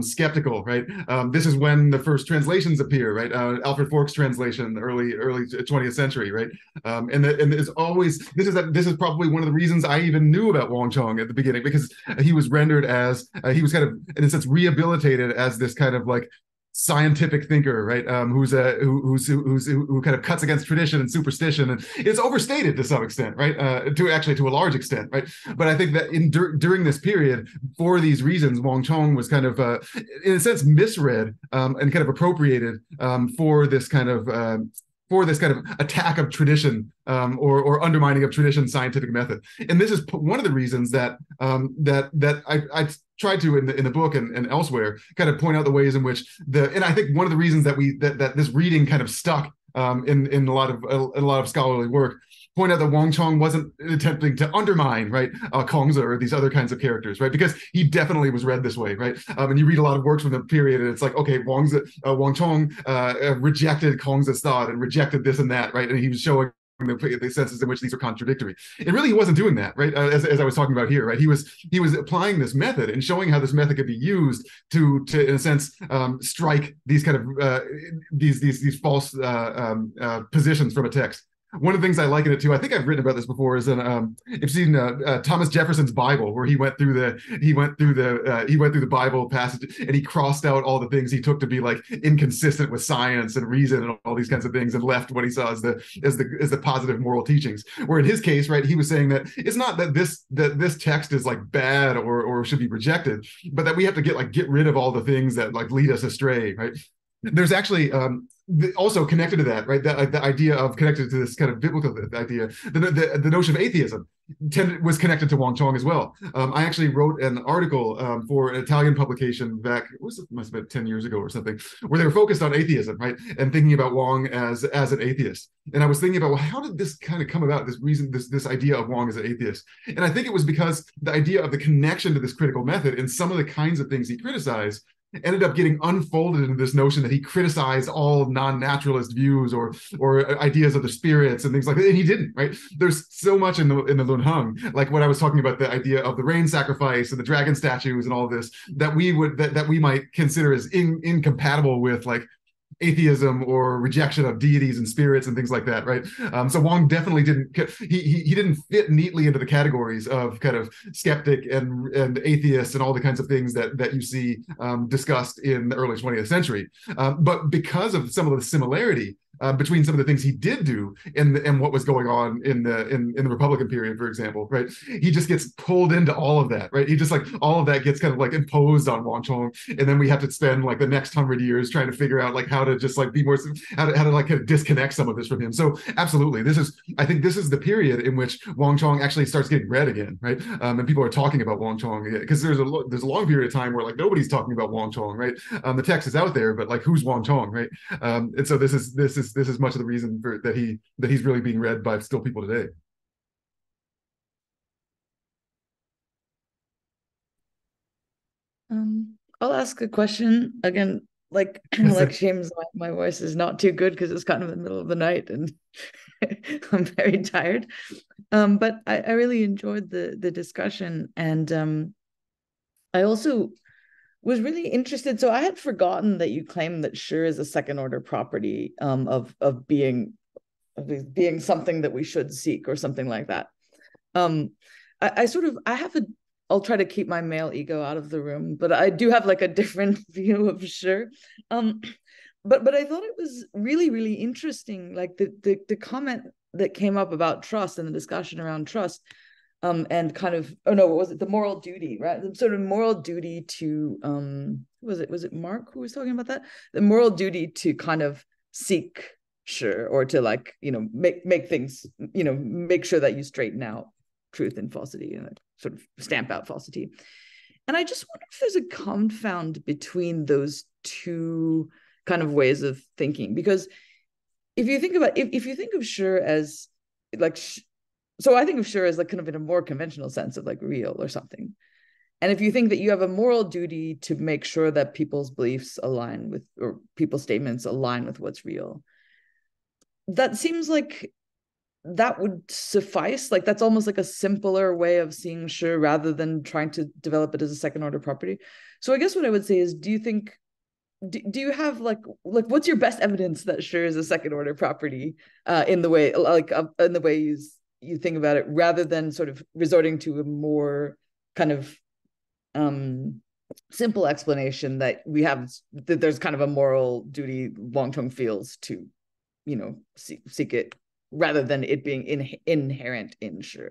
Skeptical, right? This is when the first translations appear, right? Alfred Fork's translation, early 20th century, right? And there's always this is probably one of the reasons I even knew about Wang Chong at the beginning, because he was rendered as he was kind of in a sense rehabilitated as this kind of like scientific thinker, right? Who kind of cuts against tradition and superstition, and it's overstated to some extent, right? To a large extent, right? But I think that during this period, for these reasons, Wang Chong was kind of, in a sense, misread and kind of appropriated for this kind of attack of tradition or undermining of tradition scientific method. And this is one of the reasons that I tried to in the book and elsewhere kind of point out the ways in which and I think one of the reasons that this reading kind of stuck in a lot of scholarly work, point out that Wang Chong wasn't attempting to undermine, right, Kongzi or these other kinds of characters, right, because he definitely was read this way, right, and you read a lot of works from the period, and it's like, okay, Wang Chong rejected Kongzi's thought and rejected this and that, right, and he was showing the senses in which these are contradictory. And really, he wasn't doing that, right? As I was talking about here, right? He was applying this method and showing how this method could be used to in a sense, strike these kind of these false positions from a text. One of the things I like in it too, I think I've written about this before, is in if you've seen Thomas Jefferson's Bible, where he went through the Bible passage and he crossed out all the things he took to be like inconsistent with science and reason and all these kinds of things, and left what he saw as the positive moral teachings. Where in his case, right, he was saying that it's not that this text is like bad or should be rejected, but that we have to get rid of all the things that like lead us astray, right? There's actually also connected to that, right? The idea of connected to this kind of biblical idea, the notion of atheism was connected to Wang Chong as well. I actually wrote an article for an Italian publication back, must have been 10 years ago or something, where they were focused on atheism, right? And thinking about Wang as an atheist. And I was thinking about, well, how did this kind of come about, this idea of Wang as an atheist? And I think it was because the idea of the connection to this critical method and some of the kinds of things he criticized ended up getting unfolded into this notion that he criticized all non-naturalist views or ideas of the spirits and things like that, and he didn't, right? There's so much in the Lun Heng, like what I was talking about, the idea of the rain sacrifice and the dragon statues and all of this, that we might consider as incompatible with like atheism or rejection of deities and spirits and things like that, right? So Wang definitely didn't fit neatly into the categories of kind of skeptic and atheist and all the kinds of things that you see discussed in the early 20th century. But because of some of the similarity between some of the things he did do and what was going on in the Republican period, for example, right? He just gets pulled into all of that, right? He just like all of that gets kind of like imposed on Wang Chong, and then we have to spend like the next 100 years trying to figure out like how to just like be more how to like kind of disconnect some of this from him. So absolutely, I think this is the period in which Wang Chong actually starts getting read again, right? And people are talking about Wang Chong because there's a long period of time where like nobody's talking about Wang Chong, right? The text is out there, but like who's Wang Chong, right? And so this is much of the reason that he's really being read by still people today. I'll ask a question again. Like James, my voice is not too good because it's kind of in the middle of the night and I'm very tired. But I really enjoyed the discussion, and I also was really interested. So I had forgotten that you claimed that sure is a second order property of being something that we should seek or something like that. I'll try to keep my male ego out of the room, but I do have like a different view of sure. But I thought it was really, really interesting, like the comment that came up about trust and the discussion around trust. And kind of, what was it? The moral duty, right? The sort of moral duty to, was it Mark who was talking about that? The moral duty to kind of seek sure, or to like, make things, make sure that you straighten out truth and falsity and sort of stamp out falsity. And I just wonder if there's a confound between those two kind of ways of thinking, because if you think about, if you think of sure as like, so I think of sure as like kind of in a more conventional sense of like real or something. And if you think that you have a moral duty to make sure that people's beliefs align with, or people's statements align with what's real, that seems like that would suffice. Like that's almost like a simpler way of seeing sure rather than trying to develop it as a second order property. So I guess what I would say is, do you have like what's your best evidence that sure is a second order property in the way you think about it, rather than sort of resorting to a more kind of simple explanation that we have, that there's kind of a moral duty Wang Chong feels to, you know, seek it rather than it being inherent in Shi.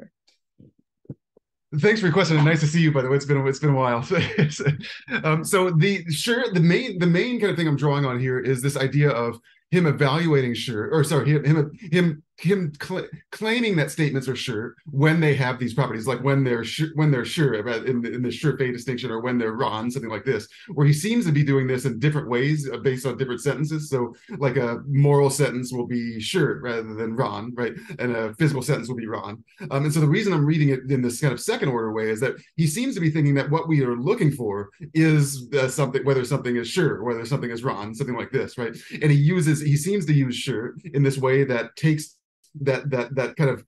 Thanks for your question. Nice to see you, by the way. It's been a while. So the main kind of thing I'm drawing on here is this idea of him evaluating claiming that statements are sure when they have these properties, like when they're sure in the sure fei distinction, or when they're ran, something like this, where he seems to be doing this in different ways based on different sentences. So like a moral sentence will be sure rather than ran, right? And a physical sentence will be ran. And so the reason I'm reading it in this kind of second order way is that he seems to be thinking that what we are looking for is something, whether something is sure, whether something is ran, something like this, right? And he seems to use sure in this way that takes that kind of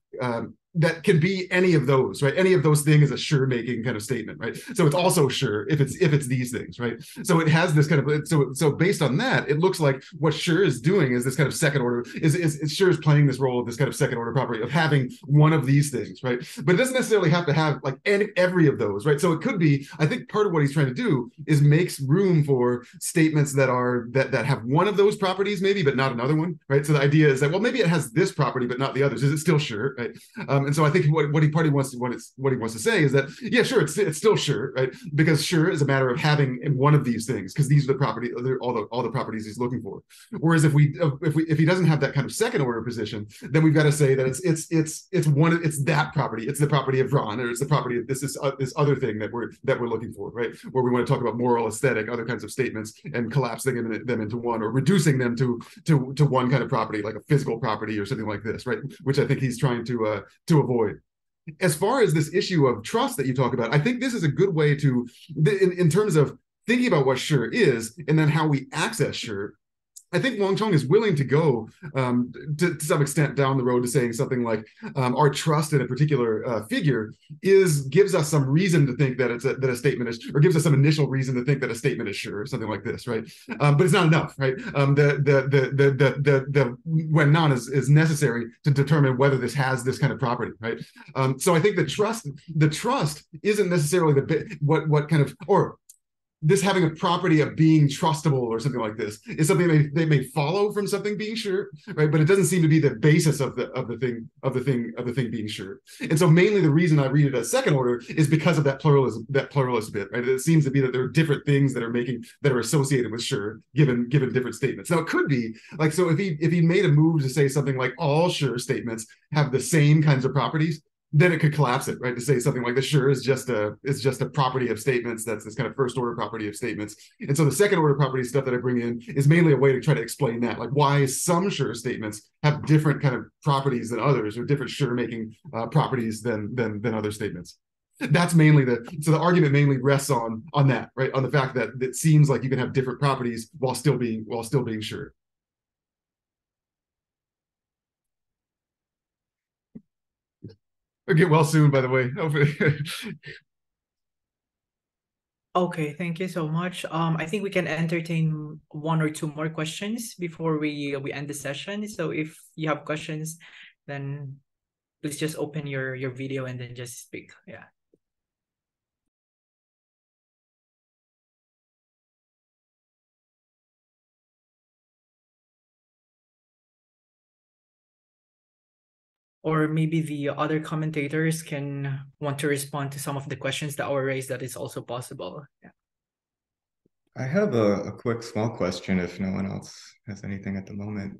that can be any of those, right? Any of those things is a sure making kind of statement, right? So it's also sure if it's these things, right? So it has this kind of, so based on that, it looks like what sure is doing is this kind of second order, is sure is playing this role of this kind of second order property of having one of these things, right? But it doesn't necessarily have to have like every of those, right? So it could be, I think part of what he's trying to do is makes room for statements that have one of those properties maybe, but not another one, right? So the idea is that, well, maybe it has this property, but not the others. Is it still sure, right? And so I think what he wants to say is that, yeah, sure, it's still sure, right? Because sure is a matter of having one of these things, because these are the property, all the properties he's looking for. Whereas if he doesn't have that kind of second order position, then we've got to say that it's that property, it's the property of Ron, or it's the property of this other thing that we're looking for, right? Where we want to talk about moral, aesthetic, other kinds of statements, and collapsing them into one, or reducing them to one kind of property, like a physical property or something like this, right? Which I think he's trying to avoid. As far as this issue of trust that you talk about, I think this is a good way to, in terms of thinking about what sure is and then how we access sure. I think Wang Chong is willing to go to some extent down the road to saying something like our trust in a particular figure gives us some reason to think that a statement is, or gives us some initial reason to think that a statement is sure, something like this, right? But it's not enough, right? The when non is necessary to determine whether this has this kind of property, right? So I think the trust isn't necessarily what kind of, or this having a property of being trustable or something like this is something they may follow from something being sure, right? But it doesn't seem to be the basis of the thing being sure. And so mainly the reason I read it as second order is because of that pluralist bit, right? It seems to be that there are different things that are associated with sure, given different statements. Now it could be like, so if he made a move to say something like all sure statements have the same kinds of properties, then it could collapse it, right? To say something like the sure is just a property of statements. That's this kind of first order property of statements. And so the second order property stuff that I bring in is mainly a way to try to explain that, like why some sure statements have different kind of properties than others, or different sure making properties than other statements. That's mainly so the argument mainly rests on that, right? On the fact that it seems like you can have different properties while still being sure. Get well soon, by the way. Okay, thank you so much. I think we can entertain one or two more questions before we end the session. So if you have questions, then please just open your video and then just speak. Yeah. Or maybe the other commentators can want to respond to some of the questions that were raised. That is also possible. Yeah. I have a quick small question if no one else has anything at the moment.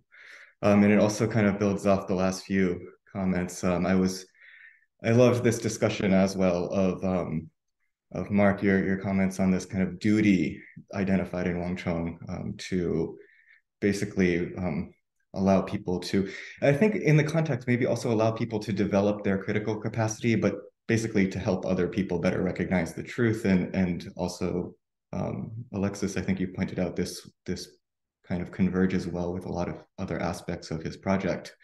And it also kind of builds off the last few comments. I loved this discussion as well of Mark, your comments on this kind of duty identified in Wang Chong to basically allow people to, I think in the context, maybe also allow people to develop their critical capacity, but basically to help other people better recognize the truth. And also, Alexis, I think you pointed out this kind of converges well with a lot of other aspects of his project.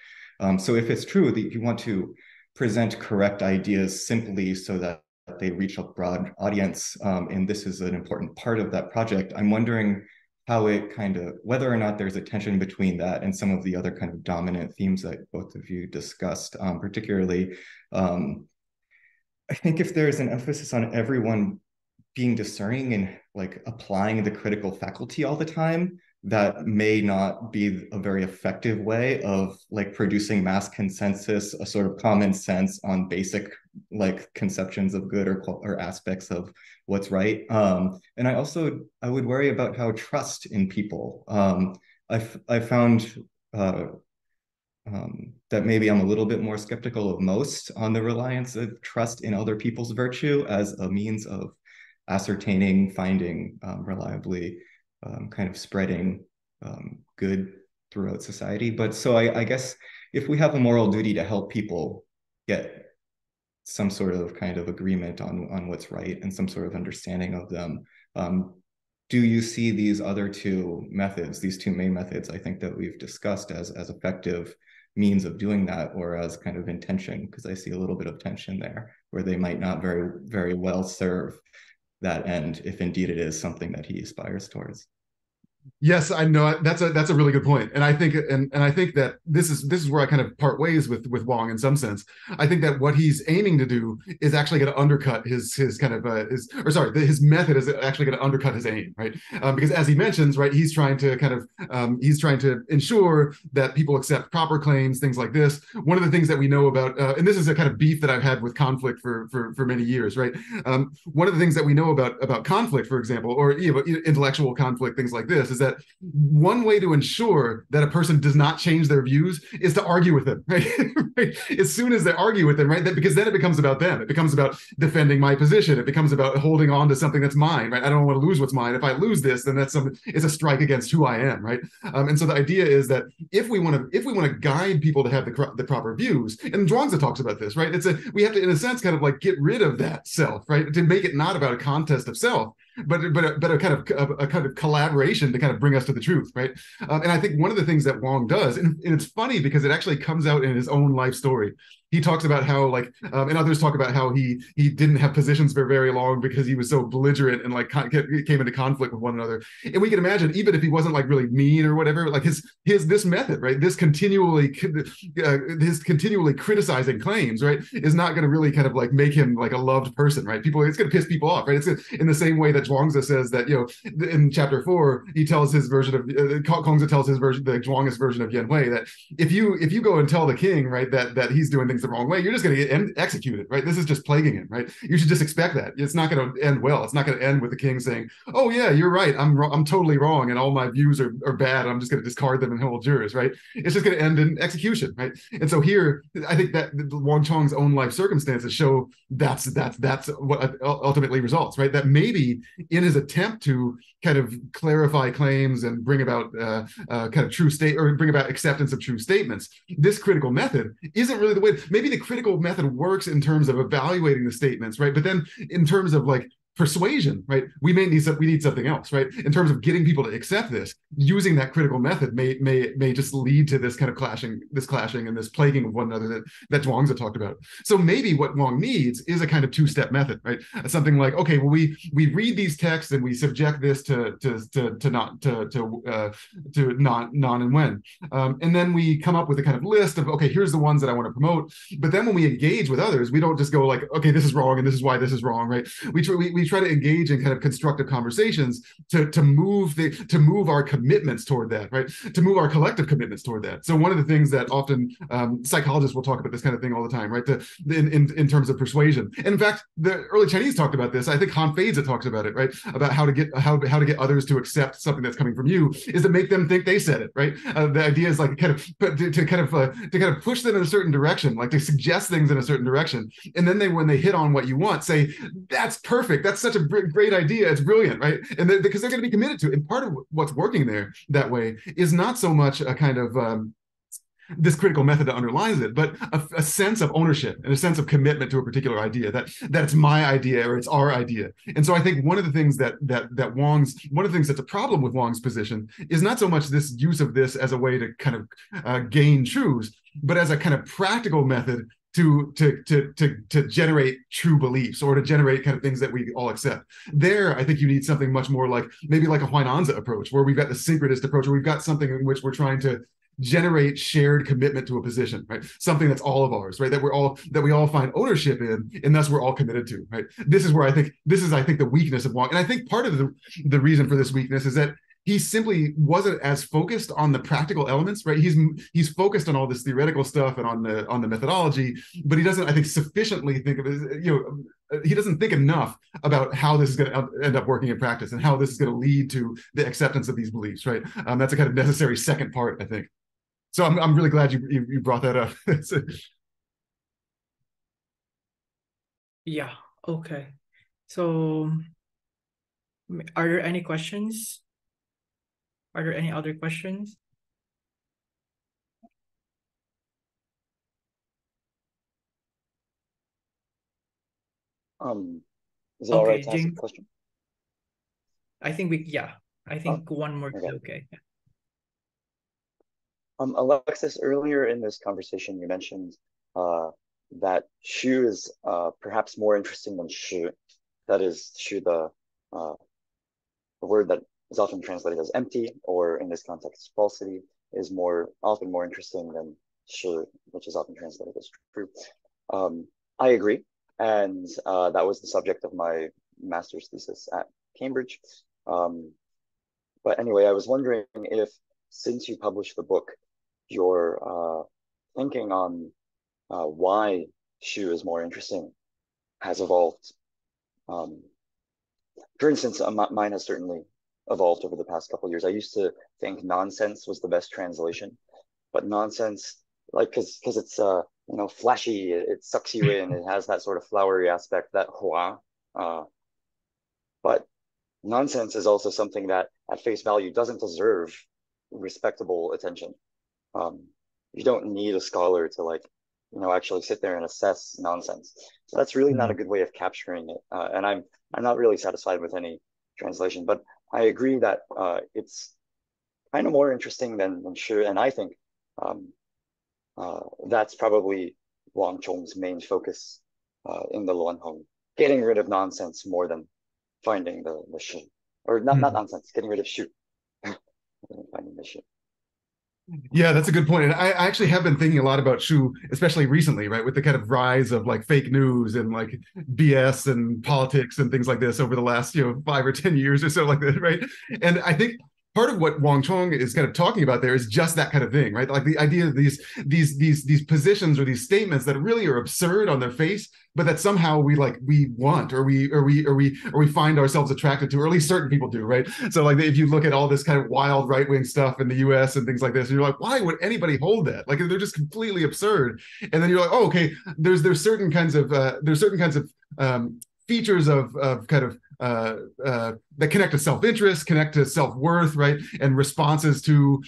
So if it's true that you want to present correct ideas simply so that they reach a broad audience, and this is an important part of that project, I'm wondering how it whether or not there's a tension between that and some of the other kind of dominant themes that both of you discussed, particularly, I think if there's an emphasis on everyone being discerning and like applying the critical faculty all the time, that may not be a very effective way of like producing mass consensus, a sort of common sense on basic like conceptions of good or aspects of what's right. And I would worry about how trust in people. I found that maybe I'm a little bit more skeptical of most on the reliance of trust in other people's virtue as a means of ascertaining, finding reliably, kind of spreading good throughout society. But so I guess if we have a moral duty to help people get some sort of kind of agreement on what's right and some sort of understanding of them, do you see these other two methods, these two main methods I think that we've discussed as effective means of doing that, or as kind of intention? Because I see a little bit of tension there where they might not very, very well serve that end, if indeed it is something that he aspires towards. Yes, I know that's a really good point, and I think that this is where I kind of part ways with Wang in some sense. I think that what he's aiming to do is actually going to undercut his method is actually going to undercut his aim, right? Because as he mentions, right, he's trying to ensure that people accept proper claims, things like this. One of the things that we know about, and this is a kind of beef that I've had with conflict for many years, right? One of the things that we know about conflict, for example, or intellectual conflict, things like this, is that one way to ensure that a person does not change their views is to argue with them, right? Right? As soon as they argue with them, right? Because then it becomes about them. It becomes about defending my position. It becomes about holding on to something that's mine, right? I don't want to lose what's mine. If I lose this, then it's a strike against who I am, right? And so the idea is that if we want to guide people to have the proper views, and Zhuangzi talks about this, right? We have to, in a sense, kind of like get rid of that self, right? To make it not about a contest of self, but a kind of collaboration to kind of bring us to the truth, right? And I think one of the things that Wang does, and it's funny because it actually comes out in his own life story. He talks about how, like, and others talk about how he didn't have positions for very long because he was so belligerent and like came into conflict with one another. And we can imagine, even if he wasn't like really mean or whatever, like this method, right? This continually criticizing claims, right, is not going to really kind of like make him like a loved person, right? It's going to piss people off, right? It's in the same way that Zhuangzi says that, in chapter 4, he tells his version of Kongzi tells his version, the Zhuangist version of Yan Hui, that if you go and tell the king, right, that he's doing things the wrong way, you're just going to get executed, right? This is just plaguing him, right? You should just expect that. It's not going to end well. It's not going to end with the king saying, "Oh yeah, you're right. I'm totally wrong, and all my views are bad. I'm just going to discard them and hold jurors," right? It's just going to end in execution, right? And so here, I think that Wang Chong's own life circumstances show that's what ultimately results, right? That maybe in his attempt to kind of clarify claims and bring about kind of true state, or bring about acceptance of true statements, this critical method isn't really the way. Maybe the critical method works in terms of evaluating the statements, right? But then in terms of like persuasion, right, we need something else, right? In terms of getting people to accept this, using that critical method may just lead to this kind of clashing and this plaguing of one another that Zhuangzi talked about. So maybe what Wang needs is a kind of two-step method, right? Something like, okay, well, we read these texts and we subject this to non and when, and then we come up with a kind of list of, okay, here's the ones that I want to promote. But then when we engage with others, we don't just go like, okay, this is wrong and this is why this is wrong, right? We try to engage in kind of constructive conversations to move our commitments toward that, right? To move our collective commitments toward that. So one of the things that often psychologists will talk about this kind of thing all the time, right? In terms of persuasion. And in fact, the early Chinese talked about this. I think Han Feizi talks about it, right? About how to get others to accept something that's coming from you is to make them think they said it, right? The idea is like to push them in a certain direction, like to suggest things in a certain direction, and then when they hit on what you want, say, "That's perfect. That's such a great idea. It's brilliant," right? And because they're going to be committed to it. And part of what's working there that way is not so much a kind of this critical method that underlies it, but a sense of ownership and a sense of commitment to a particular idea, that it's my idea or it's our idea. And so I think one of the things that's a problem with Wang's position is not so much this use of this as a way to kind of gain truths, but as a kind of practical method to generate true beliefs, or to generate kind of things that we all accept. There, I think you need something much more like maybe like a Huainanzi approach, where we've got the synchronist approach, where we've got something in which we're trying to generate shared commitment to a position, right? Something that's all of ours, right? That we all find ownership in, and thus we're all committed to, right? This is I think the weakness of Wang. And I think part of the reason for this weakness is that he simply wasn't as focused on the practical elements, right? He's focused on all this theoretical stuff and on the methodology, but he doesn't, I think, sufficiently think of it, he doesn't think enough about how this is going to end up working in practice and how this is going to lead to the acceptance of these beliefs, right? That's a kind of necessary second part, I think. So I'm really glad you brought that up. Yeah, okay. So are there any questions? Are there any other questions? Is it all right to ask a question? I think one more is okay. Alexis, earlier in this conversation, you mentioned that Shu is perhaps more interesting than Shu. That is, Shu, the word that is often translated as empty, or in this context, falsity, is often more interesting than Shu, which is often translated as true. I agree, and that was the subject of my master's thesis at Cambridge. But anyway, I was wondering if, since you published the book, your thinking on why Shu is more interesting has evolved. For instance, mine has certainly evolved over the past couple of years. I used to think nonsense was the best translation, but nonsense, like, because it's flashy, it sucks you in, it has that sort of flowery aspect, that hua. But nonsense is also something that, at face value, doesn't deserve respectable attention. You don't need a scholar to actually sit there and assess nonsense. So that's really not a good way of capturing it. And I'm not really satisfied with any translation, but I agree that it's kind of more interesting than Shu, and I think that's probably Wang Chong's main focus in the Luanhong, getting rid of nonsense more than finding the Shu, or not nonsense, getting rid of Shu, finding the Shu. Yeah, that's a good point. And I actually have been thinking a lot about Shu, especially recently, right? With the kind of rise of fake news and BS and politics and things like this over the last, 5 or 10 years or so, like that, right? And I think part of what Wang Chong is kind of talking about there is just that kind of thing, right? Like the idea of these positions or these statements that really are absurd on their face, but that somehow we want or we find ourselves attracted to, or at least certain people do, right? So if you look at all this kind of wild right-wing stuff in the US and things like this, and you're like, why would anybody hold that? They're just completely absurd. And then you're like, oh, okay, there's certain kinds of features of kind of that connect to self-interest, connect to self-worth, right? And responses to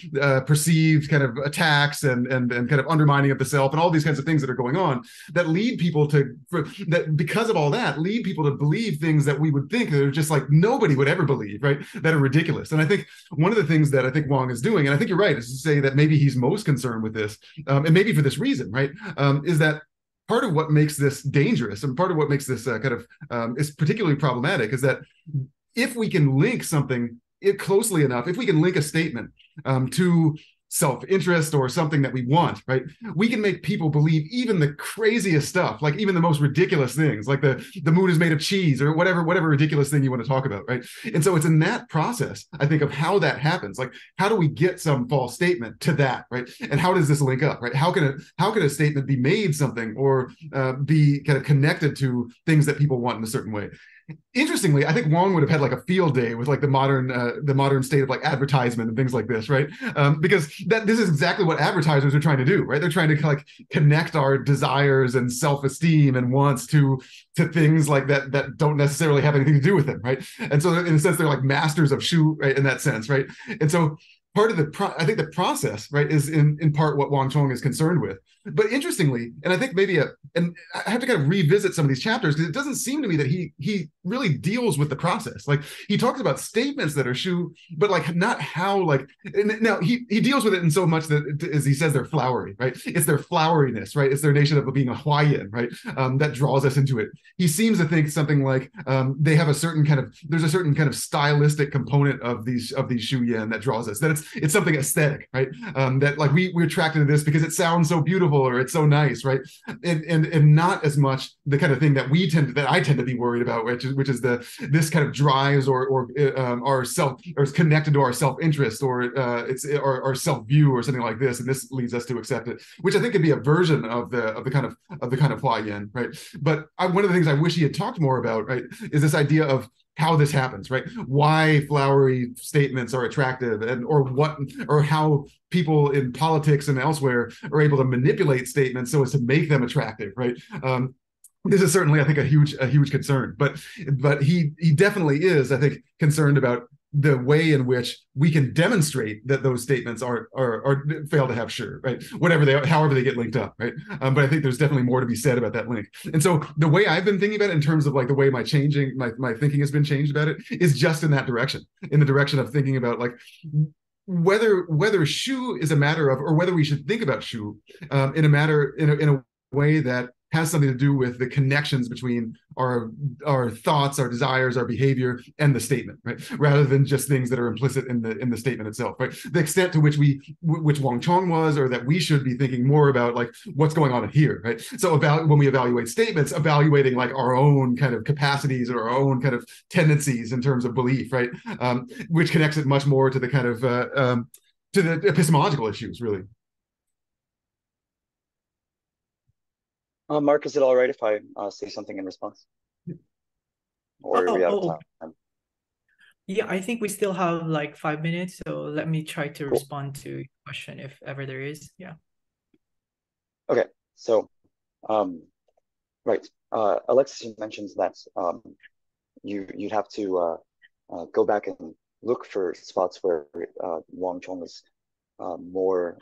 perceived kind of attacks and kind of undermining of the self and all these kinds of things that are going on that lead people that because of all that, lead people to believe things that we would think that are just nobody would ever believe, right? That are ridiculous. And I think one of the things that I think Wang is doing, and I think you're right, is to say that maybe he's most concerned with this, and maybe for this reason, right? Is that part of what makes this dangerous and part of what makes this is particularly problematic is that if we can link something closely enough, if we can link a statement to self-interest or something that we want, right? We can make people believe even the craziest stuff, even the most ridiculous things, like the moon is made of cheese or whatever ridiculous thing you want to talk about, right? And so it's in that process, I think, of how that happens. How do we get some false statement to that, right? And how does this link up, right? How can a statement be made something or be kind of connected to things that people want in a certain way? Interestingly, I think Wang would have had a field day with the modern state of advertisement and things like this, right? Because this is exactly what advertisers are trying to do, right? They're trying to connect our desires and self-esteem and wants to things like that don't necessarily have anything to do with them, right? And so in a sense, they're masters of Shu, right? In that sense, right? And so part of I think the process, right, is in part what Wang Chong is concerned with. But interestingly, and I think and I have to kind of revisit some of these chapters because it doesn't seem to me that he really deals with the process. Like he talks about statements that are shu, but like not how like. Now he deals with it in so much that as he says they're flowery, right? It's their floweriness, right? It's their nation of being a Huayan, right? That draws us into it. He seems to think something like they have there's a certain kind of stylistic component of these shu yan that draws us. That it's something aesthetic, right? That like we're attracted to this because it sounds so beautiful or it's so nice, right? And not as much the kind of thing that I tend to be worried about, which is this kind of drives or our self, or is connected to our self-interest, or it's our self-view or something like this, and this leads us to accept it, which I think could be a version of the kind of Huayan, right? But one of the things I wish he had talked more about, right, is this idea of how this happens, right? Why flowery statements are attractive, or how people in politics and elsewhere are able to manipulate statements so as to make them attractive, right? This is certainly, I think, a huge concern. But he definitely is, I think, concerned about the way in which we can demonstrate that those statements are fail to have sure, right? However they get linked up, right? But I think there's definitely more to be said about that link. And so the way I've been thinking about it in terms of like the way my thinking has been changed about it is just in that direction, in the direction of thinking about like whether shu is a matter of, or whether we should think about shu in a way that has something to do with the connections between our thoughts, our desires, our behavior, and the statement, right? Rather than just things that are implicit in the statement itself, right? The extent to which Wang Chong was, or that we should be thinking more about like what's going on here, right? So when we evaluate statements, evaluating like our own kind of capacities or our own kind of tendencies in terms of belief, right? Which connects it much more to the kind of to the epistemological issues, really. Mark, is it all right if I say something in response? Or are we out of time? Yeah, I think we still have like 5 minutes, so let me try to respond to your question if ever there is. Yeah. Okay, so right, Alexis mentions that you'd have to go back and look for spots where Wang Chong is more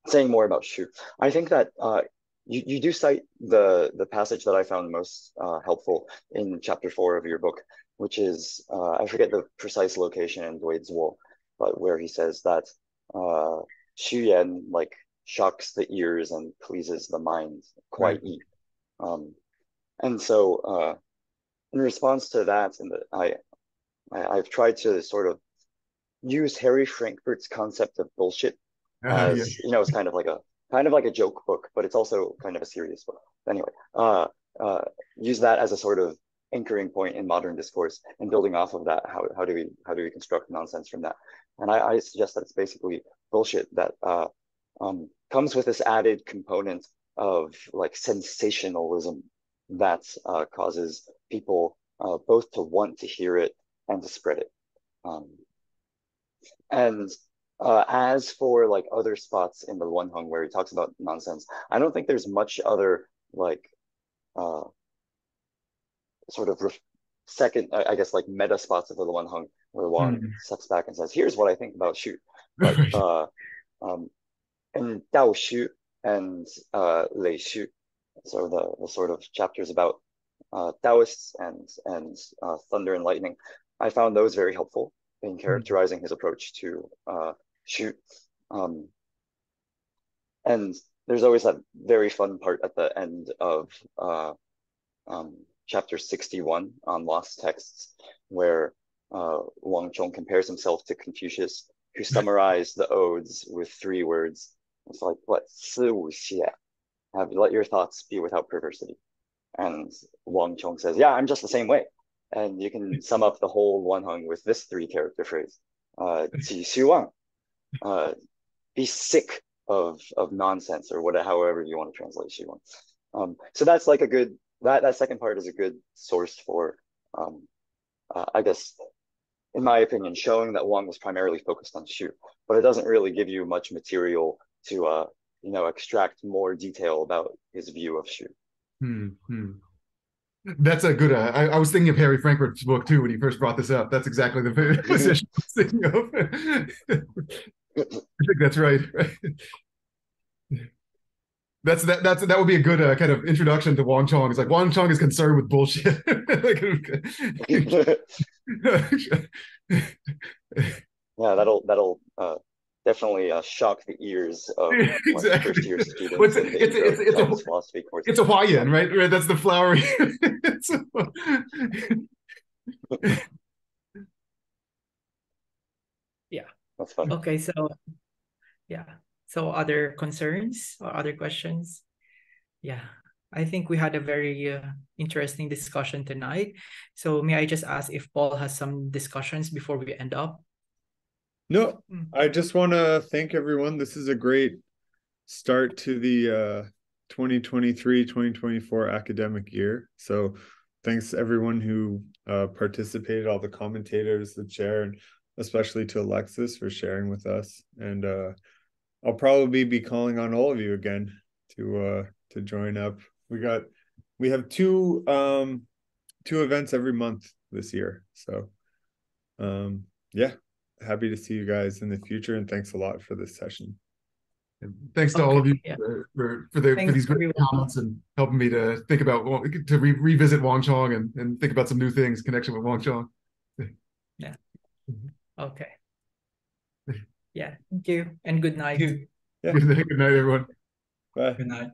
saying more about shu. I think that you do cite the passage that I found most helpful in chapter 4 of your book, which is I forget the precise location in Dui Zuo, but where he says that shu yan like shocks the ears and pleases the mind quite yi. And so in response to that, I've tried to sort of use Harry Frankfurt's concept of bullshit as you know, it's kind of like a joke book, but it's also kind of a serious book. Anyway, use that as a sort of anchoring point in modern discourse, and building off of that, how do we construct nonsense from that? And I suggest that it's basically bullshit that comes with this added component of like sensationalism that causes people both to want to hear it and to spread it. As for like other spots in the Wenheng where he talks about nonsense, I don't think there's much other like sort of second, I guess, like meta spots of the Wenheng where Wang steps back and says, "Here's what I think about shu." But in Dao Shu and Lei Shu, so the sort of chapters about Taoists and thunder and lightning, I found those very helpful in characterizing his approach to shu. And there's always that very fun part at the end of chapter 61 on lost texts, where Wang Chong compares himself to Confucius, who summarized the odes with 3 words. It's like, what? 思无邪. Let your thoughts be without perversity. And Wang Chong says, yeah, I'm just the same way. And you can sum up the whole Wenheng with this 3-character phrase. 己虚妄. Be sick of nonsense, or however you want to translate 虚妄. So that's like a good, that second part is a good source for, I guess, in my opinion, showing that Wang was primarily focused on shu, but it doesn't really give you much material to, extract more detail about his view of shu. That's a good, I was thinking of Harry Frankfurt's book too when he first brought this up. That's exactly the position I was thinking of. I think that's right. That would be a good kind of introduction to Wang Chong. It's like Wang Chong is concerned with bullshit. Yeah, that'll definitely shock the ears of exactly. first-year students in the Chinese philosophy course. It's a Huayan, right? Right. That's the flowery. Yeah. That's fun. Okay, so yeah. So other concerns or other questions? Yeah, I think we had a very interesting discussion tonight. So may I just ask if Paul has some discussions before we end up? No, I just want to thank everyone. This is a great start to the 2023-2024 academic year. So thanks to everyone who participated, all the commentators, the chair, and especially to Alexis for sharing with us. And I'll probably be calling on all of you again to join up. We have two events every month this year. So yeah, happy to see you guys in the future, and thanks a lot for this session. And thanks to all of you for these great comments and helping me to think about revisit Wang Chong and think about some new things in connection with Wang Chong. Yeah. Okay. Yeah. Thank you and good night. Yeah. Good night, everyone. Bye. Good night.